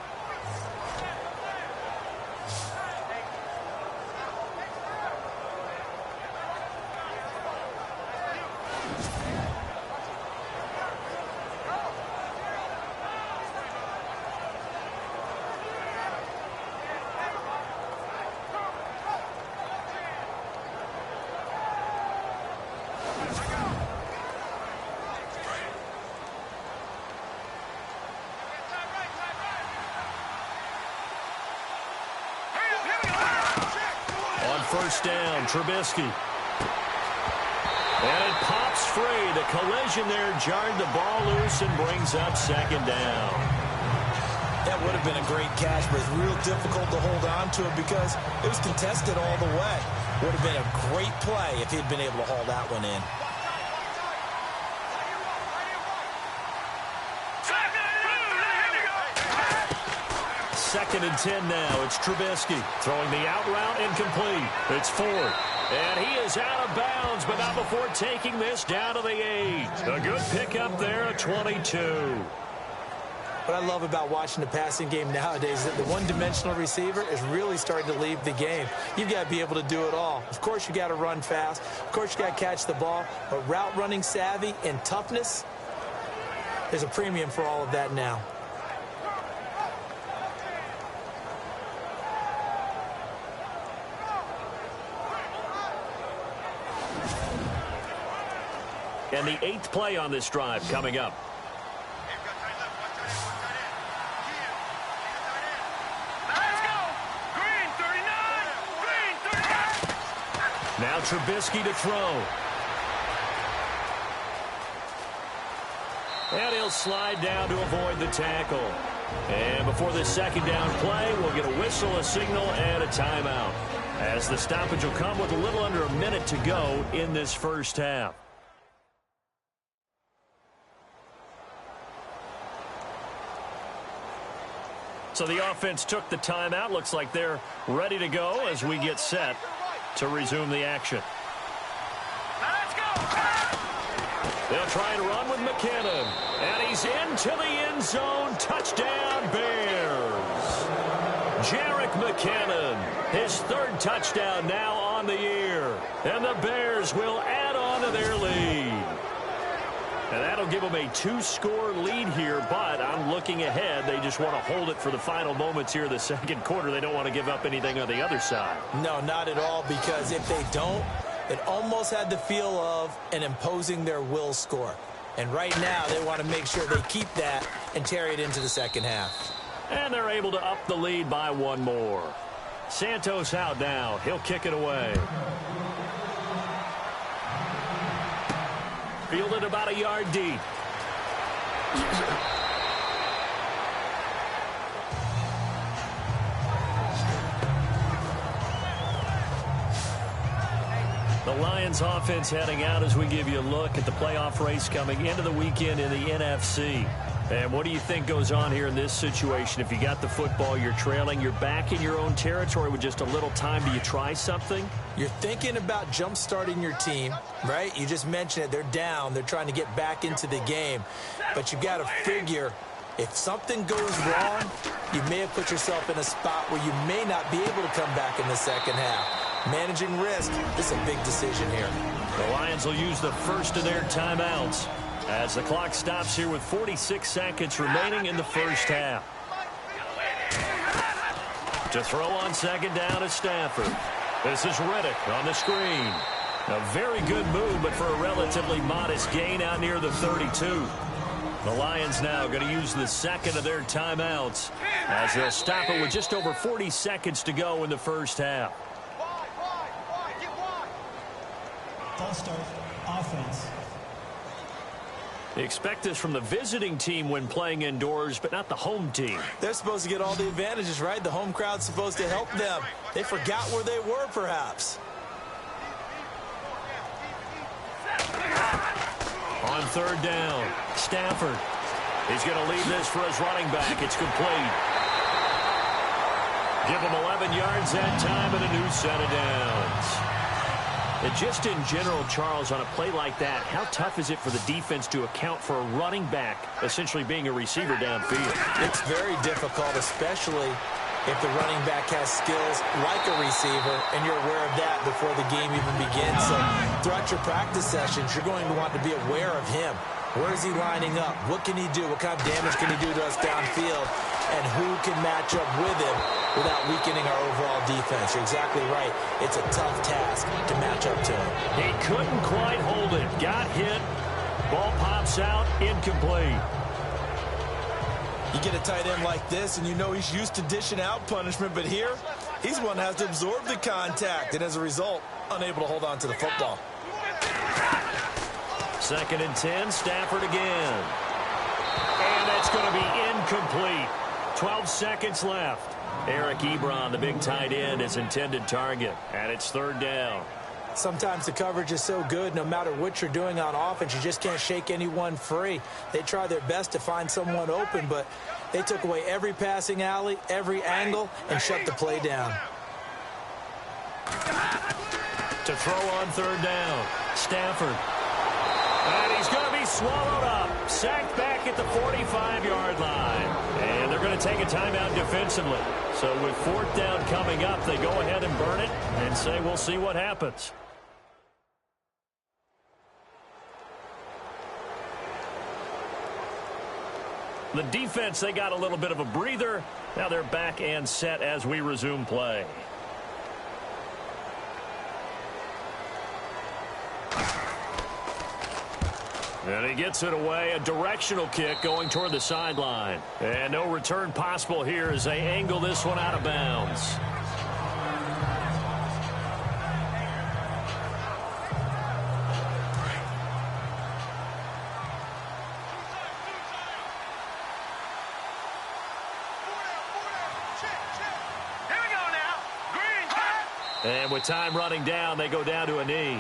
Speaker 2: First down, Trubisky. And it pops free. The collision there jarred the ball loose and brings up second down.
Speaker 3: That would have been a great catch, but it's real difficult to hold on to it because it was contested all the way. Would have been a great play if he'd been able to haul that one in.
Speaker 2: Second and 10 now. It's Trubisky throwing the out route incomplete. It's Ford. And he is out of bounds, but not before taking this down to the 8. A good pickup there at 22.
Speaker 3: What I love about watching the passing game nowadays is that the one-dimensional receiver is really starting to leave the game. You've got to be able to do it all. Of course, you got to run fast. Of course, you got to catch the ball. But route running savvy and toughness, there's a premium for all of that now.
Speaker 2: And the 8th play on this drive coming up.
Speaker 6: Let's go. Green 39. Green 39.
Speaker 2: Now Trubisky to throw. And he'll slide down to avoid the tackle. And before the second down play, we'll get a whistle, a signal, and a timeout, as the stoppage will come with a little under a minute to go in this first half. So the offense took the timeout. Looks like they're ready to go as we get set to resume the action.
Speaker 6: Let's go.
Speaker 2: They'll try and run with McKinnon. And he's into the end zone. Touchdown, Bears. Jerick McKinnon, his third touchdown now on the year. And the Bears will add on to their lead. And that'll give them a 2-score lead here, but I'm looking ahead. They just want to hold it for the final moments here of the second quarter. They don't want to give up anything on the other side.
Speaker 3: No, not at all, because if they don't, it almost had the feel of an imposing their will score. And right now, they want to make sure they keep that and carry it into the second half.
Speaker 2: And they're able to up the lead by one more. Santos out now. He'll kick it away. Fielded about a yard deep. The Lions offense heading out as we give you a look at the playoff race coming into the weekend in the NFC. And what do you think goes on here in this situation? If you got the football, you're trailing, you're back in your own territory with just a little time. Do you try something?
Speaker 3: You're thinking about jump-starting your team, right? You just mentioned it. They're down. They're trying to get back into the game. But you've got to figure, if something goes wrong, you may have put yourself in a spot where you may not be able to come back in the second half. Managing risk is a big decision here.
Speaker 2: The Lions will use the first of their timeouts as the clock stops here with 46 seconds remaining in the first half. To throw on second down is Stafford. This is Riddick on the screen. A very good move, but for a relatively modest gain out near the 32. The Lions now going to use the second of their timeouts as they'll stop it with just over 40 seconds to go in the first half.
Speaker 5: False start, offense.
Speaker 2: They expect this from the visiting team when playing indoors, but not the home team.
Speaker 3: They're supposed to get all the advantages, right? The home crowd's supposed to help them. They forgot where they were, perhaps.
Speaker 2: On third down, Stafford. He's going to lead this for his running back. It's complete. Give him 11 yards that time and a new set of downs. And just in general, Charles, on a play like that, how tough is it for the defense to account for a running back essentially being a receiver downfield?
Speaker 3: It's very difficult, especially if the running back has skills like a receiver, and you're aware of that before the game even begins. So throughout your practice sessions, you're going to want to be aware of him. Where is he lining up? What can he do? What kind of damage can he do to us downfield? And who can match up with him without weakening our overall defense? You're exactly right. It's a tough task to match up to him.
Speaker 2: He couldn't quite hold it. Got hit. Ball pops out. Incomplete.
Speaker 3: You get a tight end like this, and you know he's used to dishing out punishment, but here, he's one that has to absorb the contact, and as a result, unable to hold on to the football.
Speaker 2: Second and 10, Stafford again. And it's going to be incomplete. 12 seconds left. Eric Ebron, the big tight end, his intended target. And it's third down.
Speaker 3: Sometimes the coverage is so good, no matter what you're doing on offense, you just can't shake anyone free. They try their best to find someone open, but they took away every passing alley, every angle, and shut the play down.
Speaker 2: To throw on third down, Stafford. And he's going to be swallowed up. Sacked back at the 45-yard line. And they're going to take a timeout defensively. So with fourth down coming up, they go ahead and burn it and say we'll see what happens. The defense, they got a little bit of a breather. Now they're back and set as we resume play. And he gets it away, a directional kick going toward the sideline. And no return possible here as they angle this one out of bounds.
Speaker 6: Here we go now. Green.
Speaker 2: And with time running down, they go down to a knee.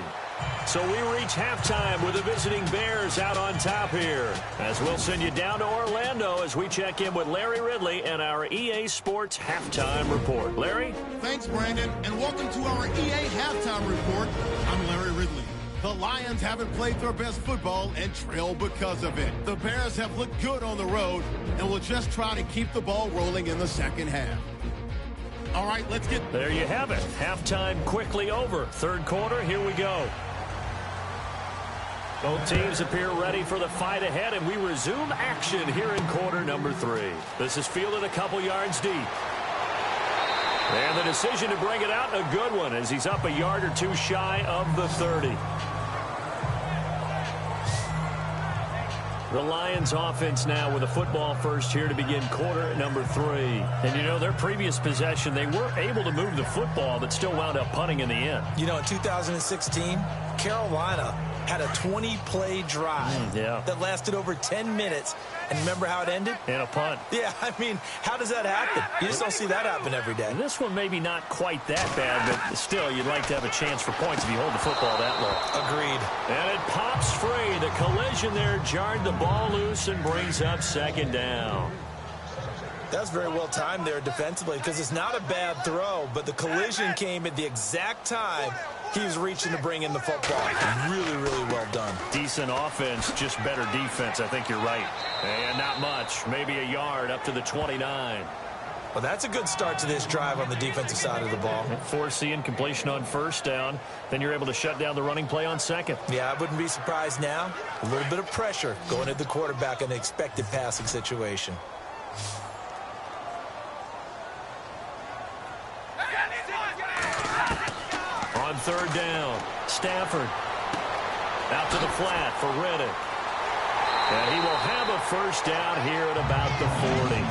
Speaker 2: So we reach halftime with the visiting Bears out on top here. As we'll send you down to Orlando as we check in with Larry Ridley and our EA Sports Halftime Report. Larry?
Speaker 1: Thanks, Brandon, and welcome to our EA Halftime Report. I'm Larry Ridley. The Lions haven't played their best football and trail because of it. The Bears have looked good on the road and will just try to keep the ball rolling in the second half. All right, let's get...
Speaker 2: There you have it. Halftime quickly over. Third quarter, here we go. Both teams appear ready for the fight ahead, and we resume action here in quarter number 3. This is fielded a couple yards deep. And the decision to bring it out, a good one, as he's up a yard or two shy of the 30. The Lions offense now with a football first here to begin quarter number 3. And, you know, their previous possession, they were able to move the football, but still wound up punting in the end.
Speaker 3: You know, in 2016, Carolina had a 20-play drive that lasted over 10 minutes. And remember how it ended?
Speaker 2: And a punt.
Speaker 3: Yeah, I mean, how does that happen? You just don't see that happen every day.
Speaker 2: And this one maybe not quite that bad, but still, you'd like to have a chance for points if you hold the football that long.
Speaker 3: Agreed.
Speaker 2: And it pops free. The collision there jarred the ball loose and brings up second down.
Speaker 3: That's very well timed there defensively because it's not a bad throw, but the collision came at the exact time he was reaching to bring in the football. Really, really well done.
Speaker 2: Decent offense, just better defense. I think you're right. And not much. Maybe a yard up to the 29.
Speaker 3: Well, that's a good start to this drive on the defensive side of the ball.
Speaker 2: Force the incompletion on first down. Then you're able to shut down the running play on second.
Speaker 3: Yeah, I wouldn't be surprised now. A little bit of pressure going at the quarterback in the expected passing situation.
Speaker 2: On third down, Stafford out to the flat for Riddick. And he will have a first down here at about the 40.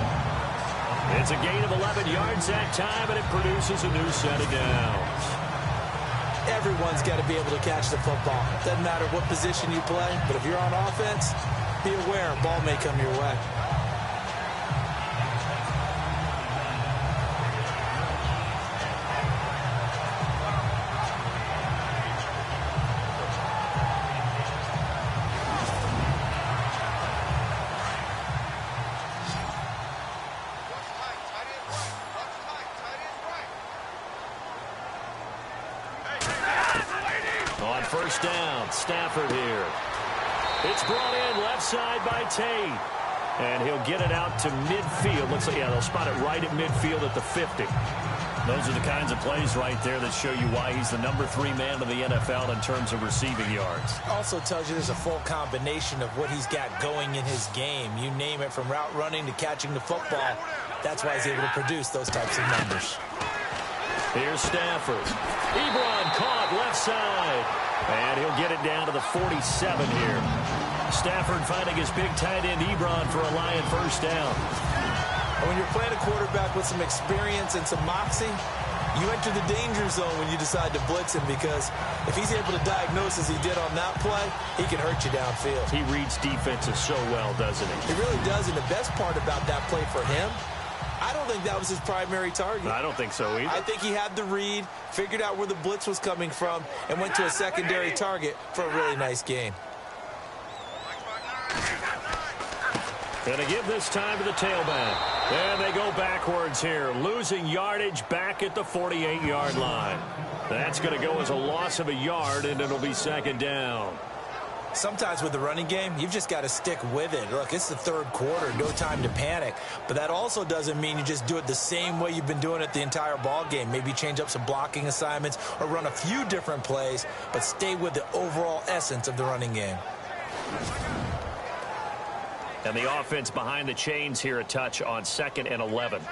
Speaker 2: It's a gain of 11 yards that time, and it produces a new set of downs.
Speaker 3: Everyone's got to be able to catch the football. Doesn't matter what position you play, but if you're on offense, be aware a ball may come your way.
Speaker 2: First down, Stafford here. It's brought in left side by Tate. And he'll get it out to midfield. Looks like, yeah, they'll spot it right at midfield at the 50. Those are the kinds of plays right there that show you why he's the number 3 man in the NFL in terms of receiving yards.
Speaker 3: Also tells you there's a full combination of what he's got going in his game. You name it, from route running to catching the football. That's why he's able to produce those types of numbers.
Speaker 2: Here's Stafford. Ebron caught left side. And he'll get it down to the 47 here. Stafford finding his big tight end Ebron for a Lion first down.
Speaker 3: When you're playing a quarterback with some experience and some moxie, you enter the danger zone when you decide to blitz him, because if he's able to diagnose as he did on that play, he can hurt you downfield.
Speaker 2: He reads defenses so well, doesn't he?
Speaker 3: He really does, and the best part about that play for him, I don't think that was his primary target.
Speaker 2: I don't think so either.
Speaker 3: I think he had the read, figured out where the blitz was coming from, and went to a secondary target for a really nice gain.
Speaker 2: Going to give this time to the tailback. And they go backwards here, losing yardage back at the 48-yard line. That's going to go as a loss of a yard, and it'll be second down.
Speaker 3: Sometimes with the running game, you've just got to stick with it. Look, it's the third quarter, no time to panic. But that also doesn't mean you just do it the same way you've been doing it the entire ball game. Maybe change up some blocking assignments or run a few different plays, but stay with the overall essence of the running game.
Speaker 2: And the offense behind the chains here, a touch on 2nd and 11.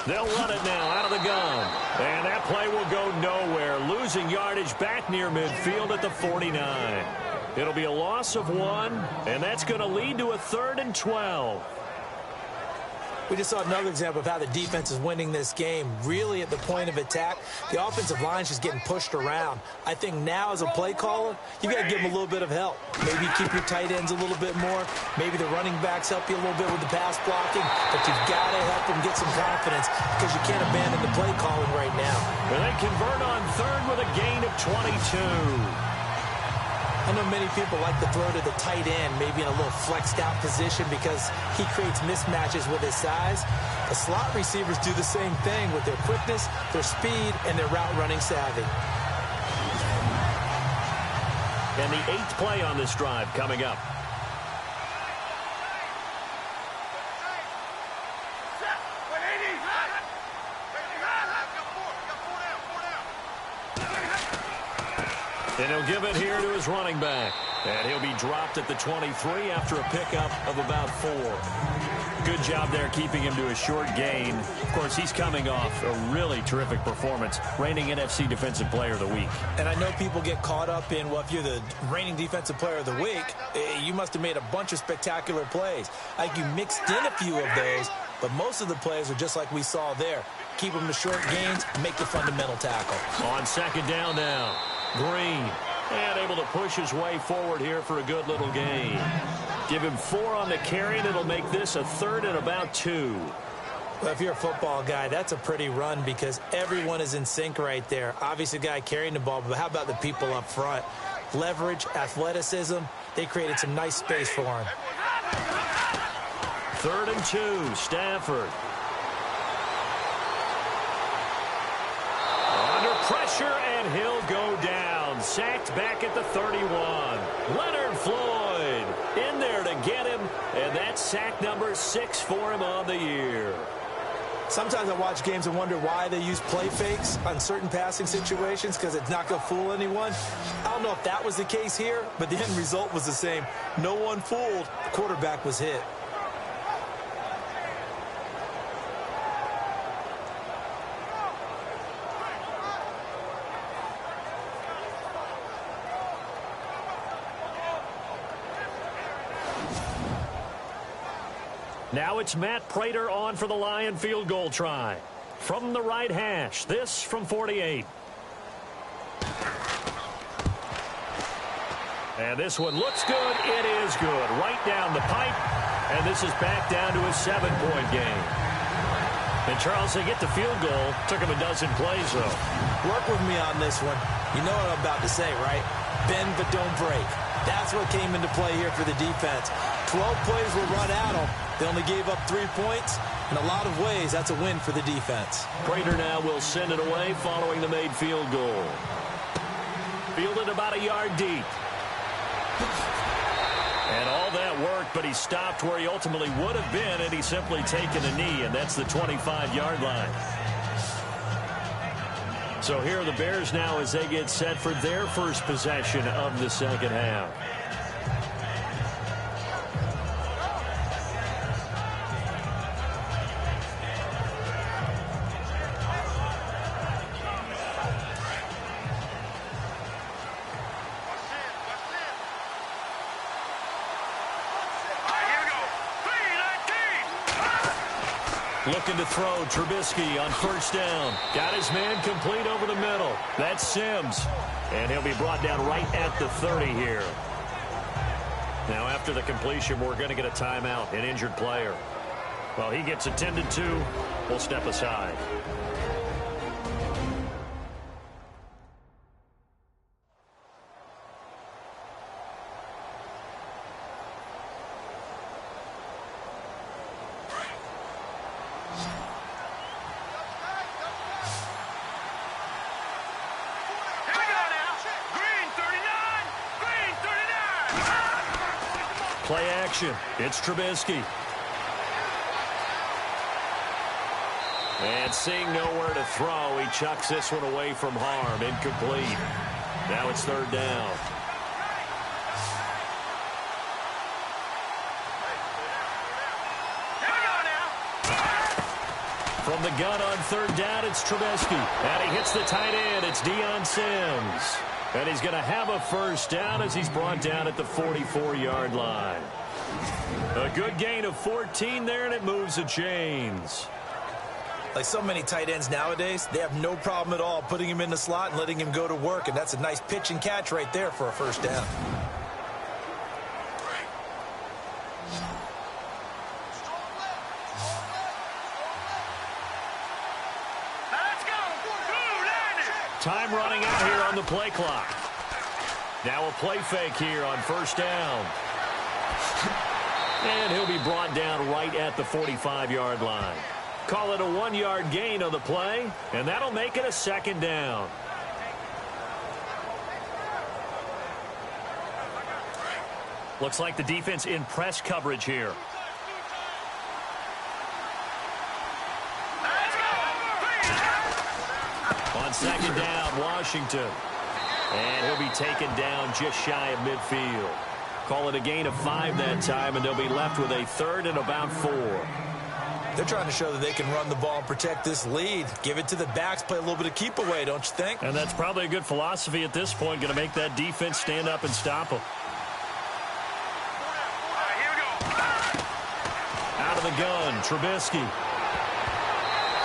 Speaker 2: They'll run it now out of the gun. And that play will go nowhere. Losing yardage back near midfield at the 49. It'll be a loss of 1, and that's going to lead to a 3rd and 12.
Speaker 3: We just saw another example of how the defense is winning this game. Really at the point of attack, the offensive line's just getting pushed around. I think now as a play caller, you got to give them a little bit of help. Maybe keep your tight ends a little bit more. Maybe the running backs help you a little bit with the pass blocking. But you've got to help them get some confidence because you can't abandon the play calling right now.
Speaker 2: And they convert on third with a gain of 22.
Speaker 3: I know many people like to throw to the tight end, maybe in a little flexed out position because he creates mismatches with his size. The slot receivers do the same thing with their quickness, their speed, and their route running savvy.
Speaker 2: And the 8th play on this drive coming up. And he'll give it here to his running back. And he'll be dropped at the 23 after a pickup of about 4. Good job there keeping him to a short gain. Of course, he's coming off a really terrific performance, reigning NFC Defensive Player of the Week.
Speaker 3: And I know people get caught up in, well, if you're the reigning Defensive Player of the Week, you must have made a bunch of spectacular plays. Like you mixed in a few of those, but most of the plays are just like we saw there. Keep them to short gains, make the fundamental tackle.
Speaker 2: On second down now. Green, and able to push his way forward here for a good little gain. Give him 4 on the carry, and it'll make this a 3rd and about 2.
Speaker 3: Well, if you're a football guy, that's a pretty run because everyone is in sync right there. Obviously, the guy carrying the ball, but how about the people up front? Leverage, athleticism, they created some nice space for him.
Speaker 2: 3rd and 2, Stafford. Under pressure, and he'll go down. Sacked back at the 31. Leonard Floyd in there to get him, and that's sack number 6 for him on the year.
Speaker 3: Sometimes I watch games and wonder why they use play fakes on certain passing situations because it's not going to fool anyone. I don't know if that was the case here, but the end result was the same. No one fooled. The quarterback was hit.
Speaker 2: Now it's Matt Prater on for the Lion field goal try. From the right hash, this from 48. And this one looks good. It is good. Right down the pipe. And this is back down to a 7-point game. And Charles, they get the field goal. Took him a dozen plays, though.
Speaker 3: Work with me on this one. You know what I'm about to say, right? Bend but don't break. That's what came into play here for the defense. 12 plays were run at them. They only gave up 3 points. In a lot of ways, that's a win for the defense.
Speaker 2: Prater now will send it away following the made field goal. Fielded about a yard deep. And all that worked, but he stopped where he ultimately would have been had he simply taken a knee, and that's the 25-yard line. So here are the Bears now as they get set for their first possession of the second half. Looking to throw, Trubisky on first down. Got his man complete over the middle. That's Sims. And he'll be brought down right at the 30 here. Now after the completion, we're going to get a timeout, an injured player. Well, he gets attended to. We'll step aside. Play action. It's Trubisky. And seeing nowhere to throw, he chucks this one away from harm. Incomplete. Now it's third down. From the gun on third down, it's Trubisky. And he hits the tight end. It's Deion Sims. And he's going to have a first down as he's brought down at the 44-yard line. A good gain of 14 there, and it moves the chains.
Speaker 3: Like so many tight ends nowadays, they have no problem at all putting him in the slot and letting him go to work, and that's a nice pitch and catch right there for a first down.
Speaker 2: Time running out here on the play clock. Now a play fake here on first down. And he'll be brought down right at the 45-yard line. Call it a 1-yard gain on the play, and that'll make it a second down. Looks like the defense in press coverage here. On second down, Washington. And he'll be taken down just shy of midfield. Call it a gain of 5 that time, and they'll be left with a third and about 4.
Speaker 3: They're trying to show that they can run the ball and protect this lead. Give it to the backs, play a little bit of keep away, don't you think?
Speaker 2: And that's probably a good philosophy at this point, going to make that defense stand up and stop them. Out of the gun, Trubisky.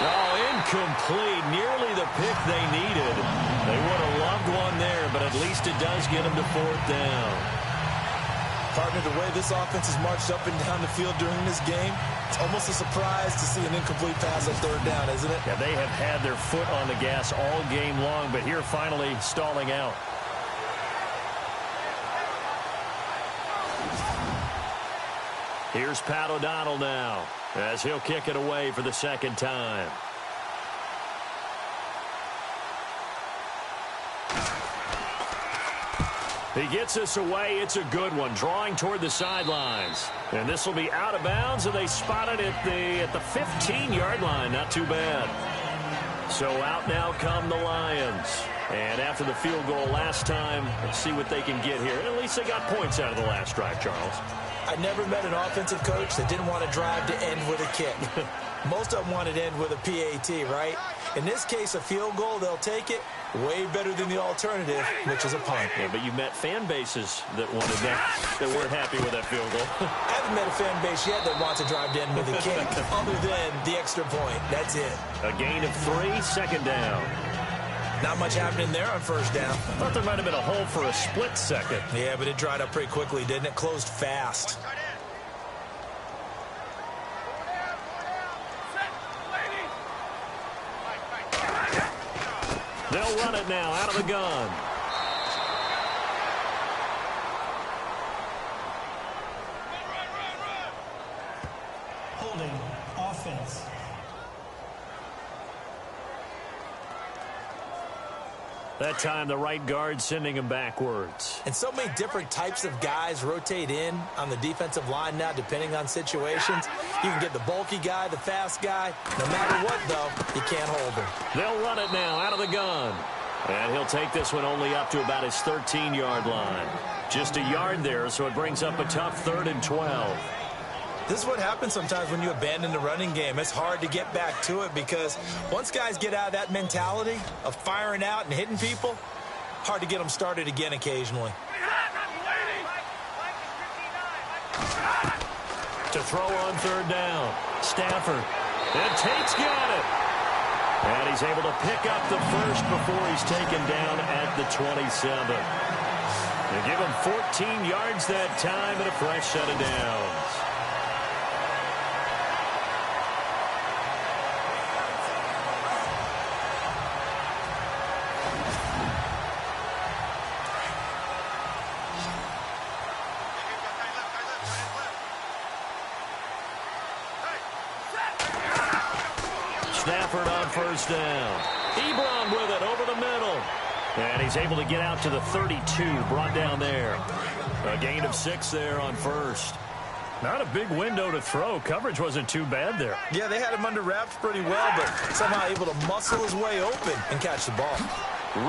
Speaker 2: Oh, incomplete. Nearly the pick they needed. They would have loved one there, but at least it does get them to 4th down.
Speaker 3: Partner, the way this offense has marched up and down the field during this game, it's almost a surprise to see an incomplete pass on 3rd down, isn't it?
Speaker 2: Yeah, they have had their foot on the gas all game long, but here finally stalling out. Here's Pat O'Donnell now, as he'll kick it away for the second time. He gets us away. It's a good one, drawing toward the sidelines. And this will be out of bounds, and they spot it at the 15-yard line. Not too bad. So out now come the Lions. And after the field goal last time, let's see what they can get here. And at least they got points out of the last drive, Charles.
Speaker 3: I never met an offensive coach that didn't want to drive to end with a kick. Most of them wanted to end with a PAT, right? In this case, a field goal, they'll take it. Way better than the alternative, which is a punt.
Speaker 2: Yeah, but you met fan bases that wanted that weren't happy with that field goal.
Speaker 3: I haven't met a fan base yet that wants to drive to end with a kick, other than the extra point. That's it.
Speaker 2: A gain of 3, second down.
Speaker 3: Not much happening there on first down.
Speaker 2: I thought there might have been a hole for a split second.
Speaker 3: Yeah, but it dried up pretty quickly, didn't it? Closed fast.
Speaker 2: They'll run it now out of the gun.
Speaker 5: Holding offense.
Speaker 3: That time, the right guard sending him backwards. And so many different types of guys rotate in on the defensive line now, depending on situations. You can get the bulky guy, the fast guy. No matter what, though, you can't hold him.
Speaker 2: They'll run it now out of the gun. And he'll take this one only up to about his 13-yard line. Just a yard there, so it brings up a tough 3rd and 12.
Speaker 3: This is what happens sometimes when you abandon the running game. It's hard to get back to it because once guys get out of that mentality of firing out and hitting people, hard to get them started again occasionally.
Speaker 2: To throw on 3rd down, Stafford. And Tate's got it. And he's able to pick up the first before he's taken down at the 27. They give him 14 yards that time and a fresh set of downs. Stafford on first down. Ebron with it over the middle. And he's able to get out to the 32, brought down there. A gain of 6 there on first. Not a big window to throw. Coverage wasn't too bad there.
Speaker 3: Yeah, they had him under wraps pretty well, but somehow able to muscle his way open and catch the ball.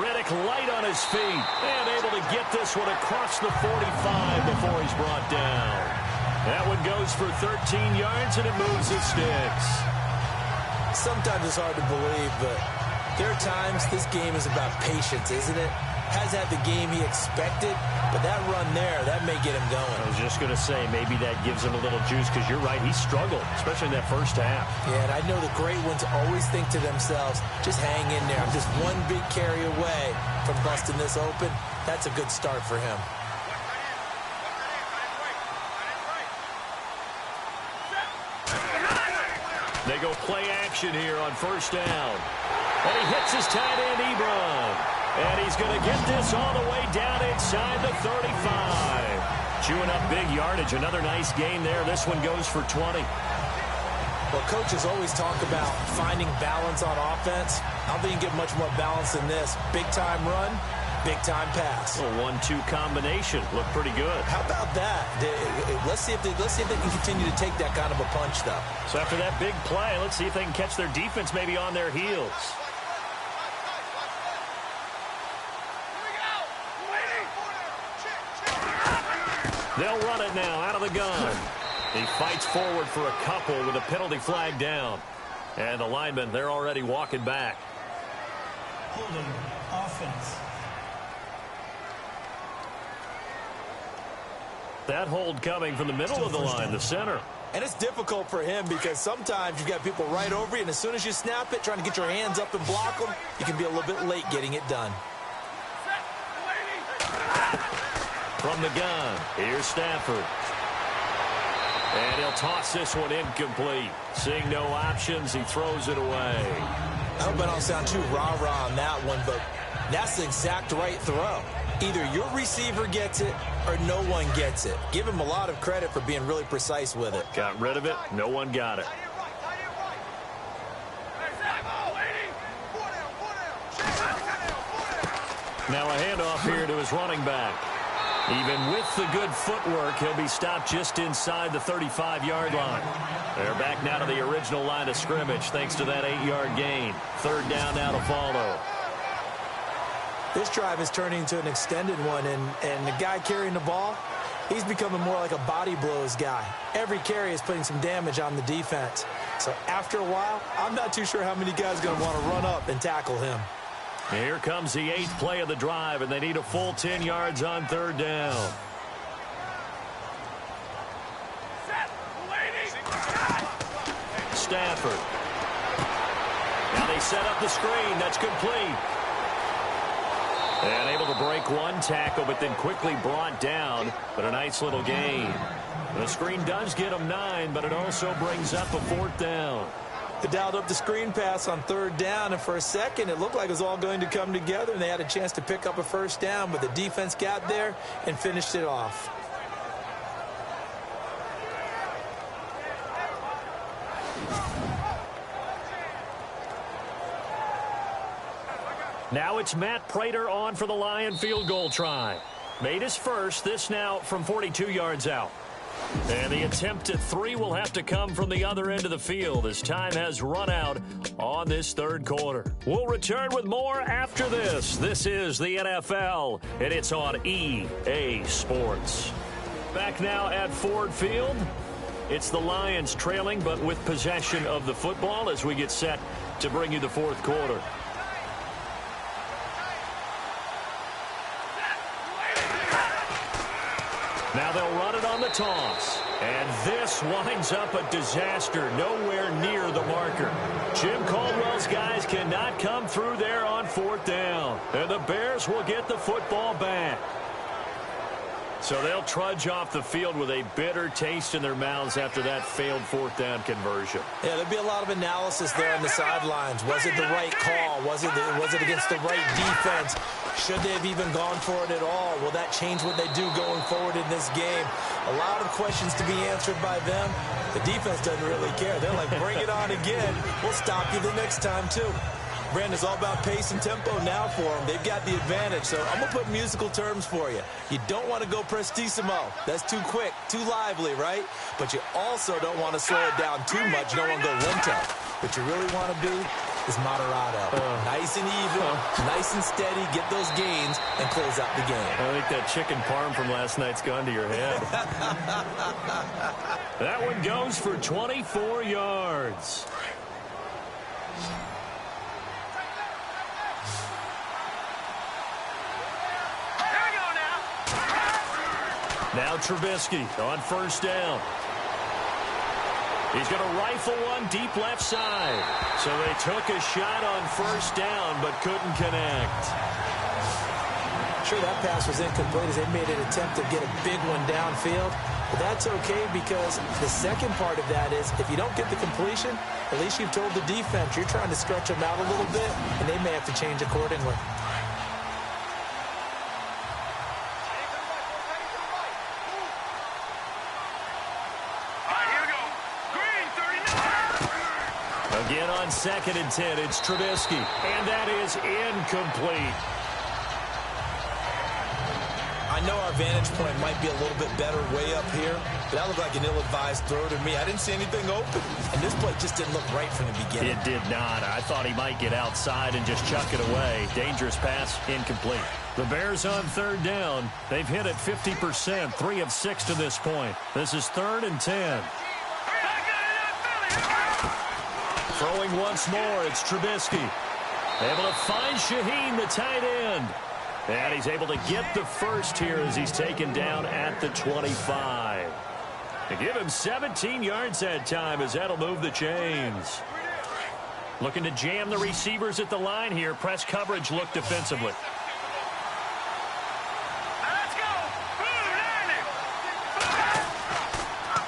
Speaker 2: Riddick light on his feet and able to get this one across the 45 before he's brought down. That one goes for 13 yards and it moves the sticks.
Speaker 3: Sometimes it's hard to believe, but there are times this game is about patience, isn't it? has had the game he expected, but that run there, that may get him going.
Speaker 2: I was just going to say, maybe that gives him a little juice, because you're right, he struggled, especially in that first half.
Speaker 3: Yeah, and I know the great ones always think to themselves, just hang in there. I'm just one big carry away from busting this open. That's a good start for him.
Speaker 2: They go play action here on first down. And he hits his tight end, Ebron. And he's going to get this all the way down inside the 35. Chewing up big yardage. Another nice gain there. This one goes for 20.
Speaker 3: Well, coaches always talk about finding balance on offense. I don't think you can get much more balance than this. Big-time run, big-time pass.
Speaker 2: A 1-2 combination. Looked pretty good.
Speaker 3: How about that? Let's see if they can continue to take that kind of a punch, though.
Speaker 2: So after that big play, let's see if they can catch their defense maybe on their heels. They'll run it now out of the gun. He fights forward for a couple with a penalty flag down. And the linemen, they're already walking back.
Speaker 5: Holding offense.
Speaker 2: That hold coming from the middle of the line, the center.
Speaker 3: And it's difficult for him because sometimes you've got people right over you, and as soon as you snap it, trying to get your hands up and block them, you can be a little bit late getting it done.
Speaker 2: From the gun, here's Stafford. And he'll toss this one incomplete. Seeing no options, he throws it away.
Speaker 3: I hope I don't sound too rah-rah on that one, but that's the exact right throw. Either your receiver gets it or no one gets it. Give him a lot of credit for being really precise with it.
Speaker 2: Got rid of it. No one got it. Now a handoff here to his running back. Even with the good footwork, he'll be stopped just inside the 35-yard line. They're back now to the original line of scrimmage thanks to that 8-yard gain. Third down now to follow.
Speaker 3: This drive is turning into an extended one, and the guy carrying the ball, he's becoming more like a body blows guy. Every carry is putting some damage on the defense. So after a while, I'm not too sure how many guys are going to want to run up and tackle him.
Speaker 2: Here comes the 8th play of the drive, and they need a full 10 yards on third down. Stafford. Now they set up the screen. That's complete. And able to break one tackle, but then quickly brought down. But a nice little gain. The screen does get them 9, but it also brings up a 4th down.
Speaker 3: They dialed up the screen pass on third down, and for a second it looked like it was all going to come together, and they had a chance to pick up a first down, but the defense got there and finished it off.
Speaker 2: Now it's Matt Prater on for the Lion field goal try. Made his first, this now from 42 yards out. And the attempt at 3 will have to come from the other end of the field as time has run out on this third quarter. We'll return with more after this. This is the NFL, and it's on EA Sports. Back now at Ford Field. It's the Lions trailing, but with possession of the football as we get set to bring you the fourth quarter. Now they'll run it on the toss. And this winds up a disaster nowhere near the marker. Jim Caldwell's guys cannot come through there on fourth down. And the Bears will get the football back. So they'll trudge off the field with a bitter taste in their mouths after that failed fourth down conversion.
Speaker 3: Yeah, there'll be a lot of analysis there on the sidelines. Was it the right call? Was it against the right defense? Should they have even gone for it at all? Will that change what they do going forward in this game? A lot of questions to be answered by them. The defense doesn't really care. They're like, bring it on again. We'll stop you the next time, too. Brandon, it's all about pace and tempo now for them. They've got the advantage, so I'm going to put musical terms for you. You don't want to go prestissimo. That's too quick, too lively, right? But you also don't want to slow it down too much. You don't want to go lento. What you really want to do is moderato. Nice and even, nice and steady, get those gains, and close out the game.
Speaker 2: I think that chicken parm from last night's gone to your head. That one goes for 24 yards. Now Trubisky on first down. He's going to rifle one deep left side. So they took a shot on first down but couldn't connect.
Speaker 3: Sure, that pass was incomplete as they made an attempt to get a big one downfield. But that's okay because the second part of that is if you don't get the completion, at least you've told the defense you're trying to stretch them out a little bit, and they may have to change accordingly.
Speaker 2: Again on 2nd and 10, it's Trubisky, and that is incomplete.
Speaker 3: I know our vantage point might be a little bit better way up here, but that looked like an ill-advised throw to me. I didn't see anything open, and this play just didn't look right from the beginning.
Speaker 2: It did not. I thought he might get outside and just chuck it away. Dangerous pass, incomplete. The Bears on 3rd down. They've hit it 50%, 3 of 6 to this point. This is 3rd and 10. Throwing once more, it's Trubisky. Able to find Shaheen, the tight end. And he's able to get the first here as he's taken down at the 25. They give him 17 yards that time as that'll move the chains. Looking to jam the receivers at the line here. Press coverage look defensively.
Speaker 6: Let's go.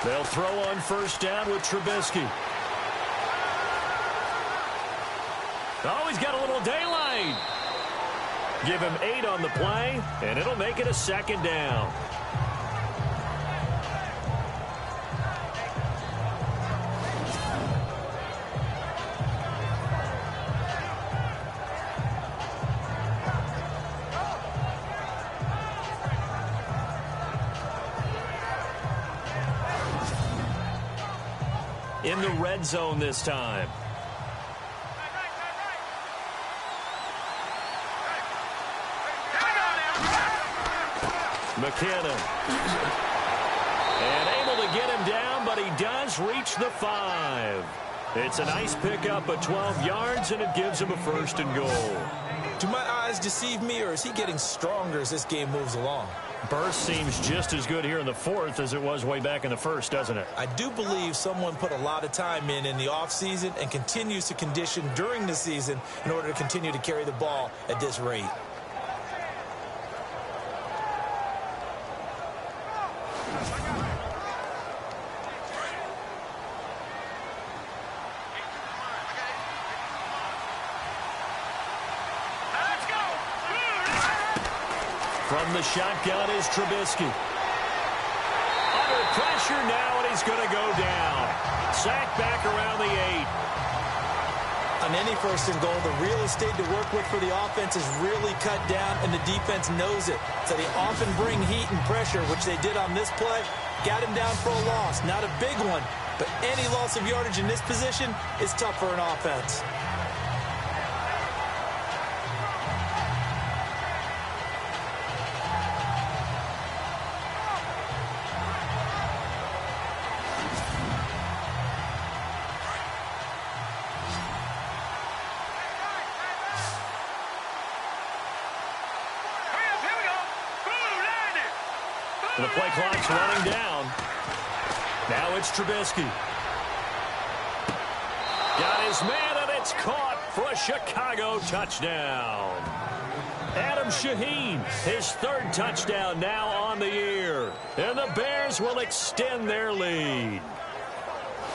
Speaker 2: They'll throw on first down with Trubisky. Oh, he's got a little daylight. Give him 8 on the play, and it'll make it a 2nd down. In the red zone this time. McKinnon. And able to get him down, but he does reach the 5. It's a nice pickup of 12 yards, and it gives him a 1st and goal.
Speaker 3: Do my eyes deceive me, or is he getting stronger as this game moves along?
Speaker 2: Burst seems just as good here in the 4th as it was way back in the 1st, doesn't it?
Speaker 3: I do believe someone put a lot of time in the offseason and continues to condition during the season in order to continue to carry the ball at this rate.
Speaker 2: From the shotgun is Trubisky. Under pressure now, and he's going to go down. Sacked back around the 8.
Speaker 3: On any 1st and goal, the real estate to work with for the offense is really cut down, and the defense knows it. So they often bring heat and pressure, which they did on this play. Got him down for a loss. Not a big one, but any loss of yardage in this position is tough for an offense.
Speaker 2: The play clock's running down. Now it's Trubisky. Got his man, and it's caught for a Chicago touchdown. Adam Shaheen, his 3rd touchdown now on the year. And the Bears will extend their lead.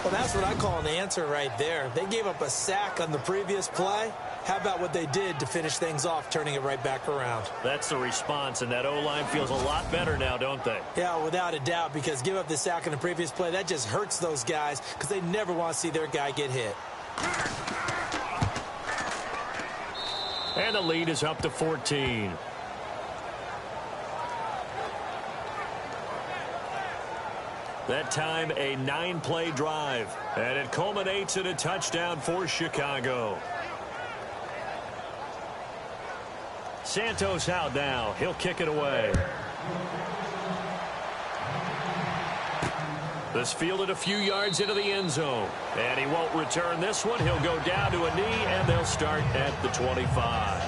Speaker 3: Well, that's what I call an answer right there. They gave up a sack on the previous play. How about what they did to finish things off, turning it right back around?
Speaker 2: That's the response, and that O-line feels a lot better now, don't they?
Speaker 3: Yeah, without a doubt, because give up the sack in the previous play, that just hurts those guys because they never want to see their guy get hit.
Speaker 2: And the lead is up to 14. That time, a 9-play drive, and it culminates in a touchdown for Chicago. Santos out now. He'll kick it away. This fielded a few yards into the end zone. And he won't return this one. He'll go down to a knee, and they'll start at the 25.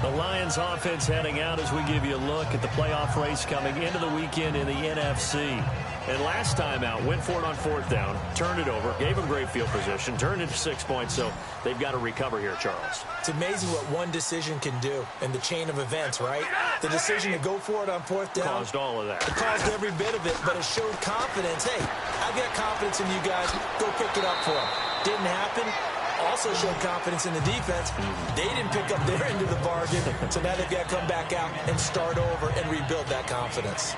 Speaker 2: The Lions offense heading out as we give you a look at the playoff race coming into the weekend in the NFC. And last time out, went for it on 4th down, turned it over, gave them great field position, turned it to 6 points, so they've got to recover here, Charles.
Speaker 3: It's amazing what one decision can do in the chain of events, right? The decision to go for it on 4th down.
Speaker 2: Caused all of that.
Speaker 3: It caused every bit of it, but it showed confidence. Hey, I've got confidence in you guys. Go pick it up for them. Didn't happen. Also showed confidence in the defense. They didn't pick up their end of the bargain, so now they've got to come back out and start over and rebuild that confidence.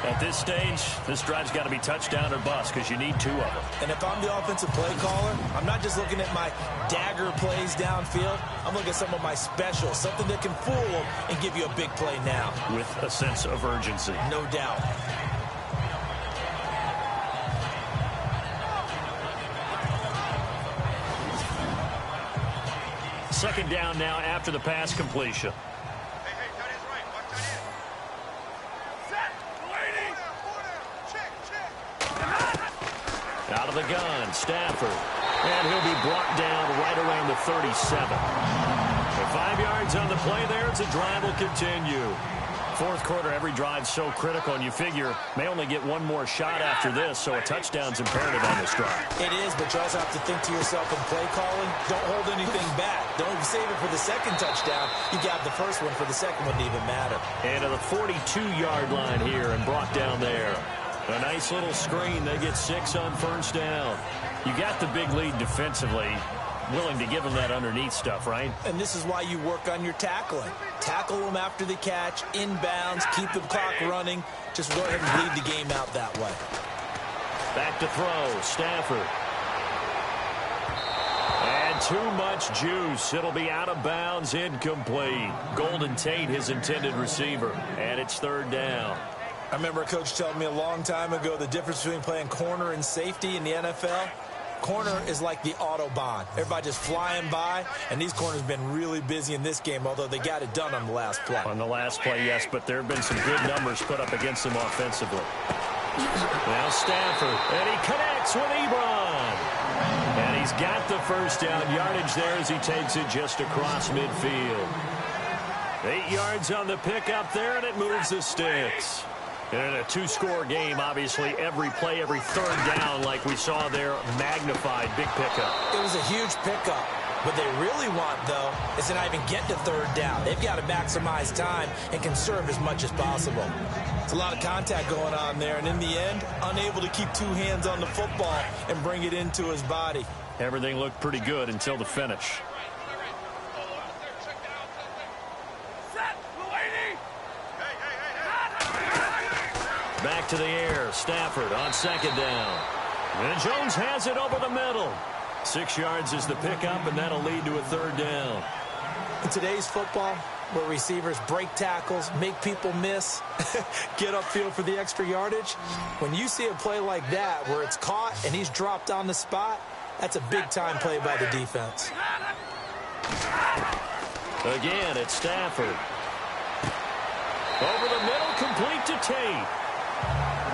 Speaker 2: At this stage, this drive's got to be touchdown or bust because you need 2 of them.
Speaker 3: And if I'm the offensive play caller, I'm not just looking at my dagger plays downfield. I'm looking at some of my specials, something that can fool them and give you a big play now.
Speaker 2: With a sense of urgency.
Speaker 3: No doubt.
Speaker 2: Second down now after the pass completion. Out of the gun, Stafford. And he'll be brought down right around the 37. With 5 yards on the play there, it's a drive will continue. 4th quarter, every drive so critical, and you figure may only get one more shot after this, so a touchdown's imperative on this drive.
Speaker 3: It is, but you also have to think to yourself in play calling, don't hold anything back. Don't save it for the second touchdown. You got the first one for the second one to even matter.
Speaker 2: And to the 42-yard line here and brought down there. A nice little screen. They get 6 on 1st down. You got the big lead defensively. Willing to give them that underneath stuff, right?
Speaker 3: And this is why you work on your tackling. Tackle them after the catch, inbounds, keep the clock running. Just go ahead and bleed the game out that way.
Speaker 2: Back to throw, Stafford. And too much juice. It'll be out of bounds, incomplete. Golden Tate, his intended receiver. And it's 3rd down.
Speaker 3: I remember a coach telling me a long time ago the difference between playing corner and safety in the NFL. Corner is like the Autobahn. Everybody just flying by, and these corners have been really busy in this game, although they got it done on the last play.
Speaker 2: On the last play, yes, but there have been some good numbers put up against them offensively. Now Stafford, and he connects with Ebron. And he's got the 1st down yardage there as he takes it just across midfield. 8 yards on the pickup there, and it moves the sticks. In a 2-score game, obviously, every play, every 3rd down, like we saw there, magnified, big pickup.
Speaker 3: It was a huge pickup. What they really want, though, is to not even get to 3rd down. They've got to maximize time and conserve as much as possible. It's a lot of contact going on there, and in the end, unable to keep 2 hands on the football and bring it into his body.
Speaker 2: Everything looked pretty good until the finish. Back to the air, Stafford on 2nd down. And Jones has it over the middle. 6 yards is the pickup, and that'll lead to a 3rd down.
Speaker 3: In today's football, where receivers break tackles, make people miss, get upfield for the extra yardage, when you see a play like that where it's caught and he's dropped on the spot, that's a big-time play by the defense.
Speaker 2: Again, it's Stafford. Over the middle, complete to Tate.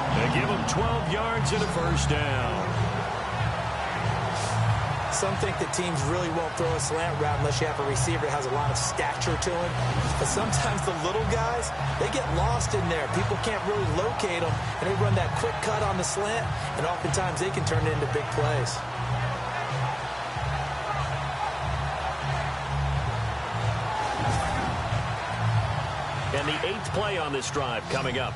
Speaker 2: They give him 12 yards and a 1st down.
Speaker 3: Some think that teams really won't throw a slant route unless you have a receiver that has a lot of stature to him. But sometimes the little guys, they get lost in there. People can't really locate them, and they run that quick cut on the slant, and oftentimes they can turn it into big plays.
Speaker 2: And the 8th play on this drive coming up.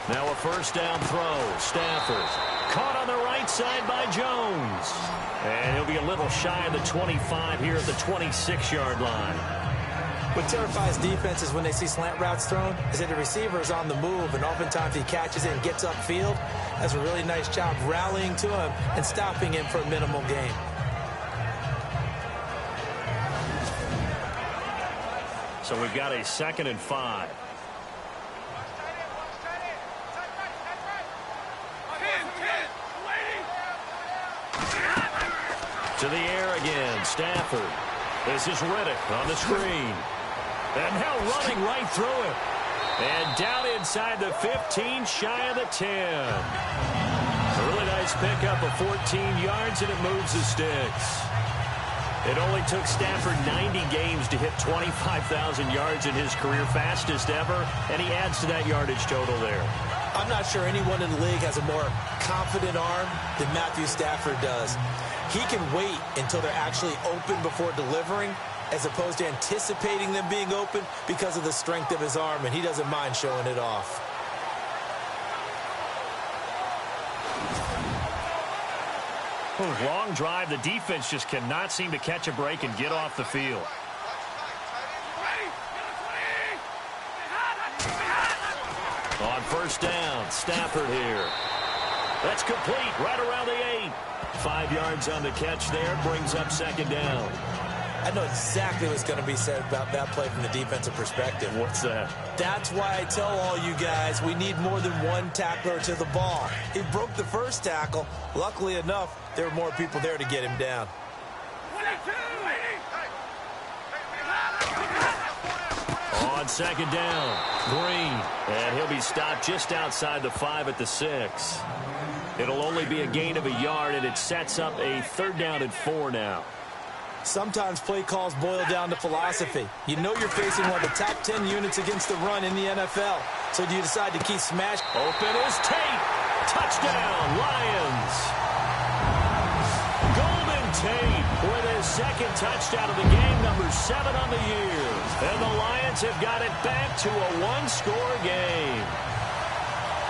Speaker 2: Now a 1st down throw. Stafford caught on the right side by Jones. And he'll be a little shy of the 25 here at the 26-yard line.
Speaker 3: What terrifies defenses when they see slant routes thrown is that the receiver is on the move, and oftentimes he catches it and gets upfield. Does a really nice job rallying to him and stopping him for a minimal gain.
Speaker 2: So we've got a 2nd and 5. To the air again, Stafford. This is Riddick on the screen. And now running right through it. And down inside the 15, shy of the 10. A really nice pickup of 14 yards, and it moves the sticks. It only took Stafford 90 games to hit 25,000 yards in his career, fastest ever, and he adds to that yardage total there.
Speaker 3: I'm not sure anyone in the league has a more confident arm than Matthew Stafford does. He can wait until they're actually open before delivering, as opposed to anticipating them being open because of the strength of his arm, and he doesn't mind showing it off.
Speaker 2: Long drive. The defense just cannot seem to catch a break and get off the field. On first down, Stafford here. That's complete right around the 8. 5 yards on the catch there, brings up second down.
Speaker 3: I know exactly what's going to be said about that play from the defensive perspective.
Speaker 2: What's that?
Speaker 3: That's why I tell all you guys we need more than one tackler to the ball. He broke the first tackle. Luckily enough, there were more people there to get him down.
Speaker 2: On second down, Green. And he'll be stopped just outside the 5 at the 6. It'll only be a gain of a yard, and it sets up a 3rd down and 4 now.
Speaker 3: Sometimes play calls boil down to philosophy. You know you're facing one of the top 10 units against the run in the NFL. So do you decide to keep smashing?
Speaker 2: Open is Tate. Touchdown, Lions. Golden Tate with his second touchdown of the game, number 7 on the year. And the Lions have got it back to a 1-score game.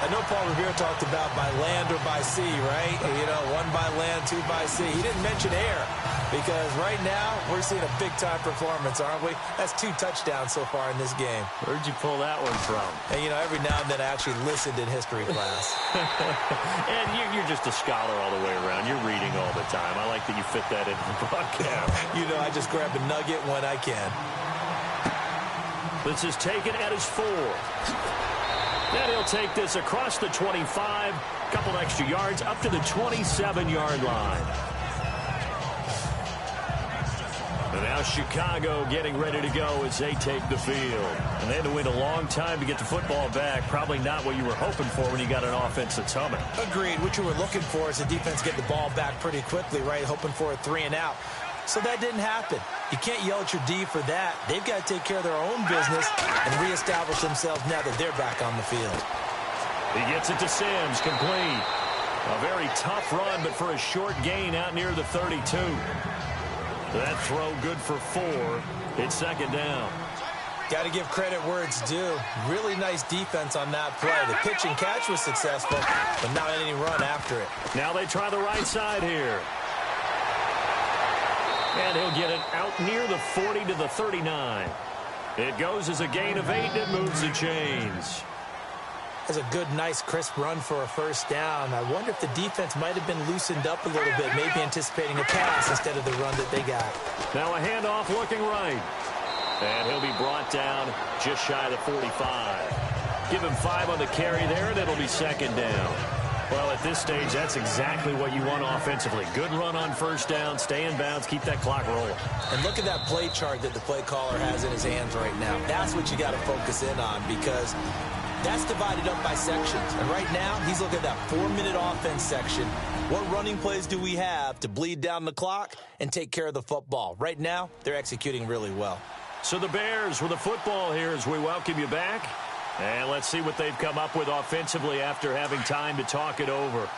Speaker 3: I know Paul Revere talked about by land or by sea, right? You know, 1 by land, 2 by sea. He didn't mention air because right now we're seeing a big-time performance, aren't we? That's 2 touchdowns so far in this game.
Speaker 2: Where'd you pull that one from?
Speaker 3: And, you know, every now and then I actually listened in history class.
Speaker 2: And you're just a scholar all the way around. You're reading all the time. I like that you fit that into the broadcast.
Speaker 3: You know, I just grab a nugget when I can.
Speaker 2: This is taken at his 4. Then he'll take this across the 25, couple extra yards up to the 27-yard line. And now Chicago getting ready to go as they take the field. And they had to wait a long time to get the football back. Probably not what you were hoping for when you got an offense that's humming.
Speaker 3: Agreed. What you were looking for is the defense get the ball back pretty quickly, right? Hoping for a 3 and out. So that didn't happen. You can't yell at your D for that. They've got to take care of their own business and reestablish themselves now that they're back on the field.
Speaker 2: He gets it to Sims, complete. A very tough run, but for a short gain out near the 32. That throw good for 4. It's second down.
Speaker 3: Got to give credit where it's due. Really nice defense on that play. The pitch and catch was successful, but not any run after it.
Speaker 2: Now they try the right side here. And he'll get it out near the 40 to the 39. It goes as a gain of 8, and it moves the chains.
Speaker 3: That's a good, nice, crisp run for a first down. I wonder if the defense might have been loosened up a little bit, maybe anticipating a pass instead of the run that they got.
Speaker 2: Now a handoff looking right. And he'll be brought down just shy of the 45. Give him 5 on the carry there, and it'll be second down. Well, at this stage, that's exactly what you want offensively. Good run on first down, stay in bounds, keep that clock rolling.
Speaker 3: And look at that play chart that the play caller has in his hands right now. That's what you got to focus in on because that's divided up by sections. And right now, he's looking at that 4-minute offense section. What running plays do we have to bleed down the clock and take care of the football? Right now, they're executing really well.
Speaker 2: So the Bears with the football here as we welcome you back. And let's see what they've come up with offensively after having time to talk it over.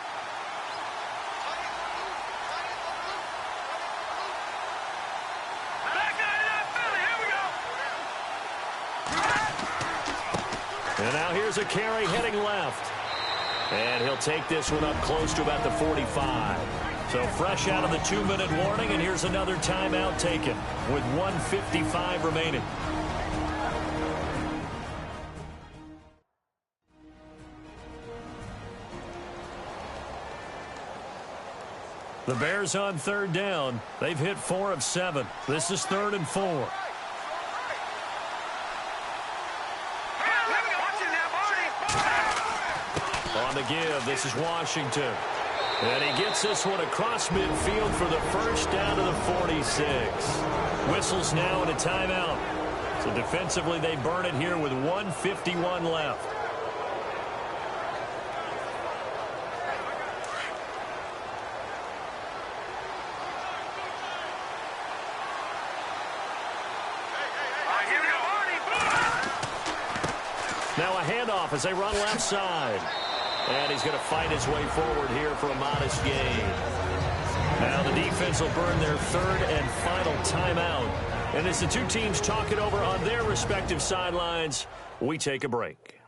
Speaker 2: And now here's a carry heading left. And he'll take this one up close to about the 45. So fresh out of the 2-minute warning, and here's another timeout taken with 1:55 remaining. The Bears on third down. They've hit 4 of 7. This is 3rd and 4. On the give, this is Washington. And he gets this one across midfield for the first down to the 46. Whistles now and a timeout. So defensively, they burn it here with 1:51 left. as they run left side. And he's going to fight his way forward here for a modest gain. Now the defense will burn their third and final timeout. And as the two teams talk it over on their respective sidelines, we take a break.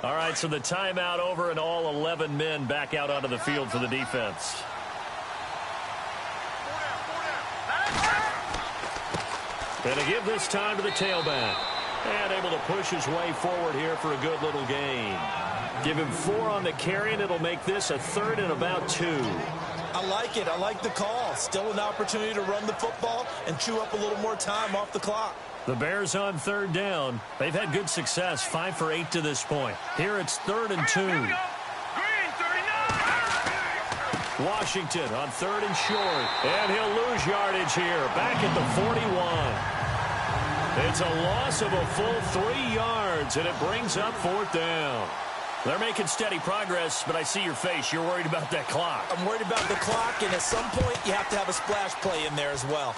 Speaker 2: All right, so the timeout over and all 11 men back out onto the field for the defense. And to give this time to the tailback. And able to push his way forward here for a good little gain. Give him 4 on the carry, and it'll make this a third and about 2.
Speaker 3: I like it. I like the call. Still an opportunity to run the football and chew up a little more time off the clock.
Speaker 2: The Bears on third down. They've had good success, 5 for 8 to this point. Here it's 3rd and 2. Washington on 3rd and short. And he'll lose yardage here. Back at the 41. It's a loss of a full 3 yards, and it brings up 4th down. They're making steady progress, but I see your face. You're worried about that clock.
Speaker 3: I'm worried about the clock, and at some point you have to have a splash play in there as well.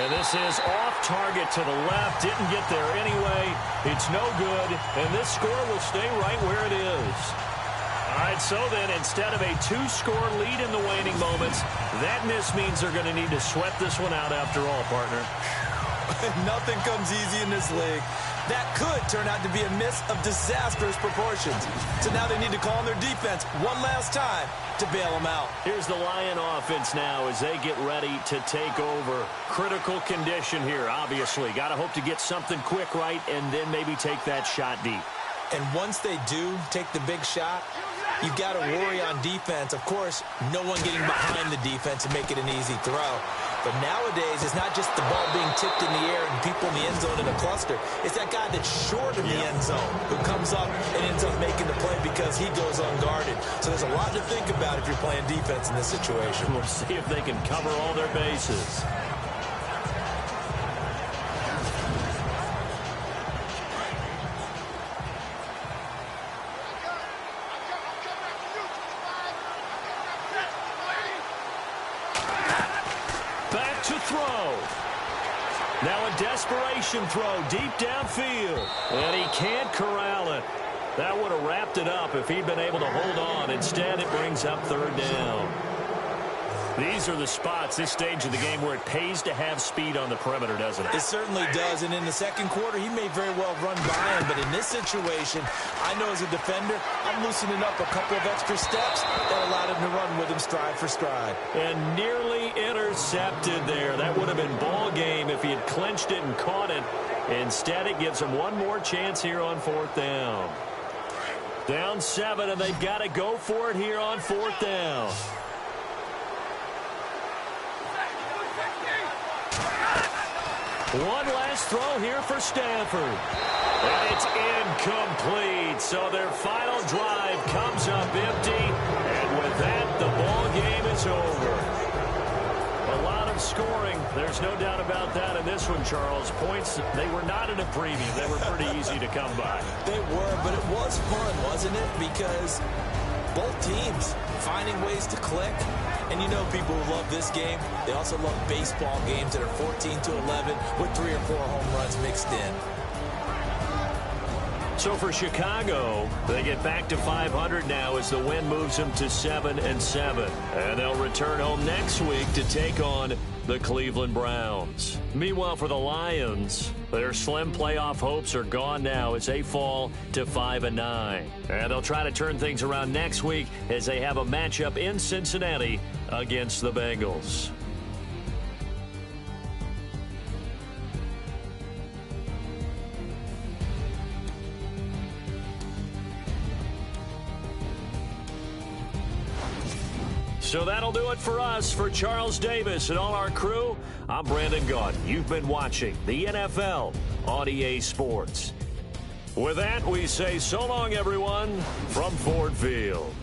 Speaker 2: And this is off target to the left. Didn't get there anyway. It's no good, and this score will stay right where it is. All right, so then instead of a 2-score lead in the waning moments, that miss means they're going to need to sweat this one out after all, partner.
Speaker 3: Nothing comes easy in this league. That could turn out to be a miss of disastrous proportions. So now they need to call on their defense one last time to bail them out.
Speaker 2: Here's the Lion offense now as they get ready to take over. Critical condition here, obviously. Got to hope to get something quick right and then maybe take that shot deep.
Speaker 3: And once they do take the big shot, you've got to worry on defense. Of course, no one getting behind the defense and make it an easy throw. But nowadays, it's not just the ball being tipped in the air and people in the end zone in a cluster. It's that guy that's short of the end zone who comes up and ends up making the play because he goes unguarded. So there's a lot to think about if you're playing defense in this situation.
Speaker 2: We'll see if they can cover all their bases. Now a desperation throw deep downfield. And he can't corral it. That would have wrapped it up if he'd been able to hold on. Instead, it brings up 3rd down. These are the spots, this stage of the game, where it pays to have speed on the perimeter, doesn't it?
Speaker 3: It certainly does. And in the second quarter, he may very well run by him. But in this situation, I know as a defender, I'm loosening up a couple of extra steps that allowed him to run with him stride for stride.
Speaker 2: And nearly intercepted there. That would have been ball game if he had clinched it and caught it. Instead, it gives him one more chance here on 4th down. Down 7, and they've got to go for it here on 4th down. One last throw here for Stanford. And it's incomplete. So their final drive comes up empty. And with that, the ball game is over. A lot of scoring. There's no doubt about that in this one, Charles. Points, they were not in a preview. They were pretty easy to come by.
Speaker 3: They were, but it was fun, wasn't it? Because both teams finding ways to click. And you know people who love this game, they also love baseball games that are 14-11 with 3 or 4 home runs mixed in.
Speaker 2: So for Chicago, they get back to 500 now as the win moves them to 7-7. And they'll return home next week to take on the Cleveland Browns. Meanwhile, for the Lions, their slim playoff hopes are gone now as they fall to 5-9. And they'll try to turn things around next week as they have a matchup in Cincinnati against the Bengals. So that'll do it for us. For Charles Davis and all our crew, I'm Brandon Gaudin. You've been watching the NFL on EA Sports. With that, we say so long, everyone, from Ford Field.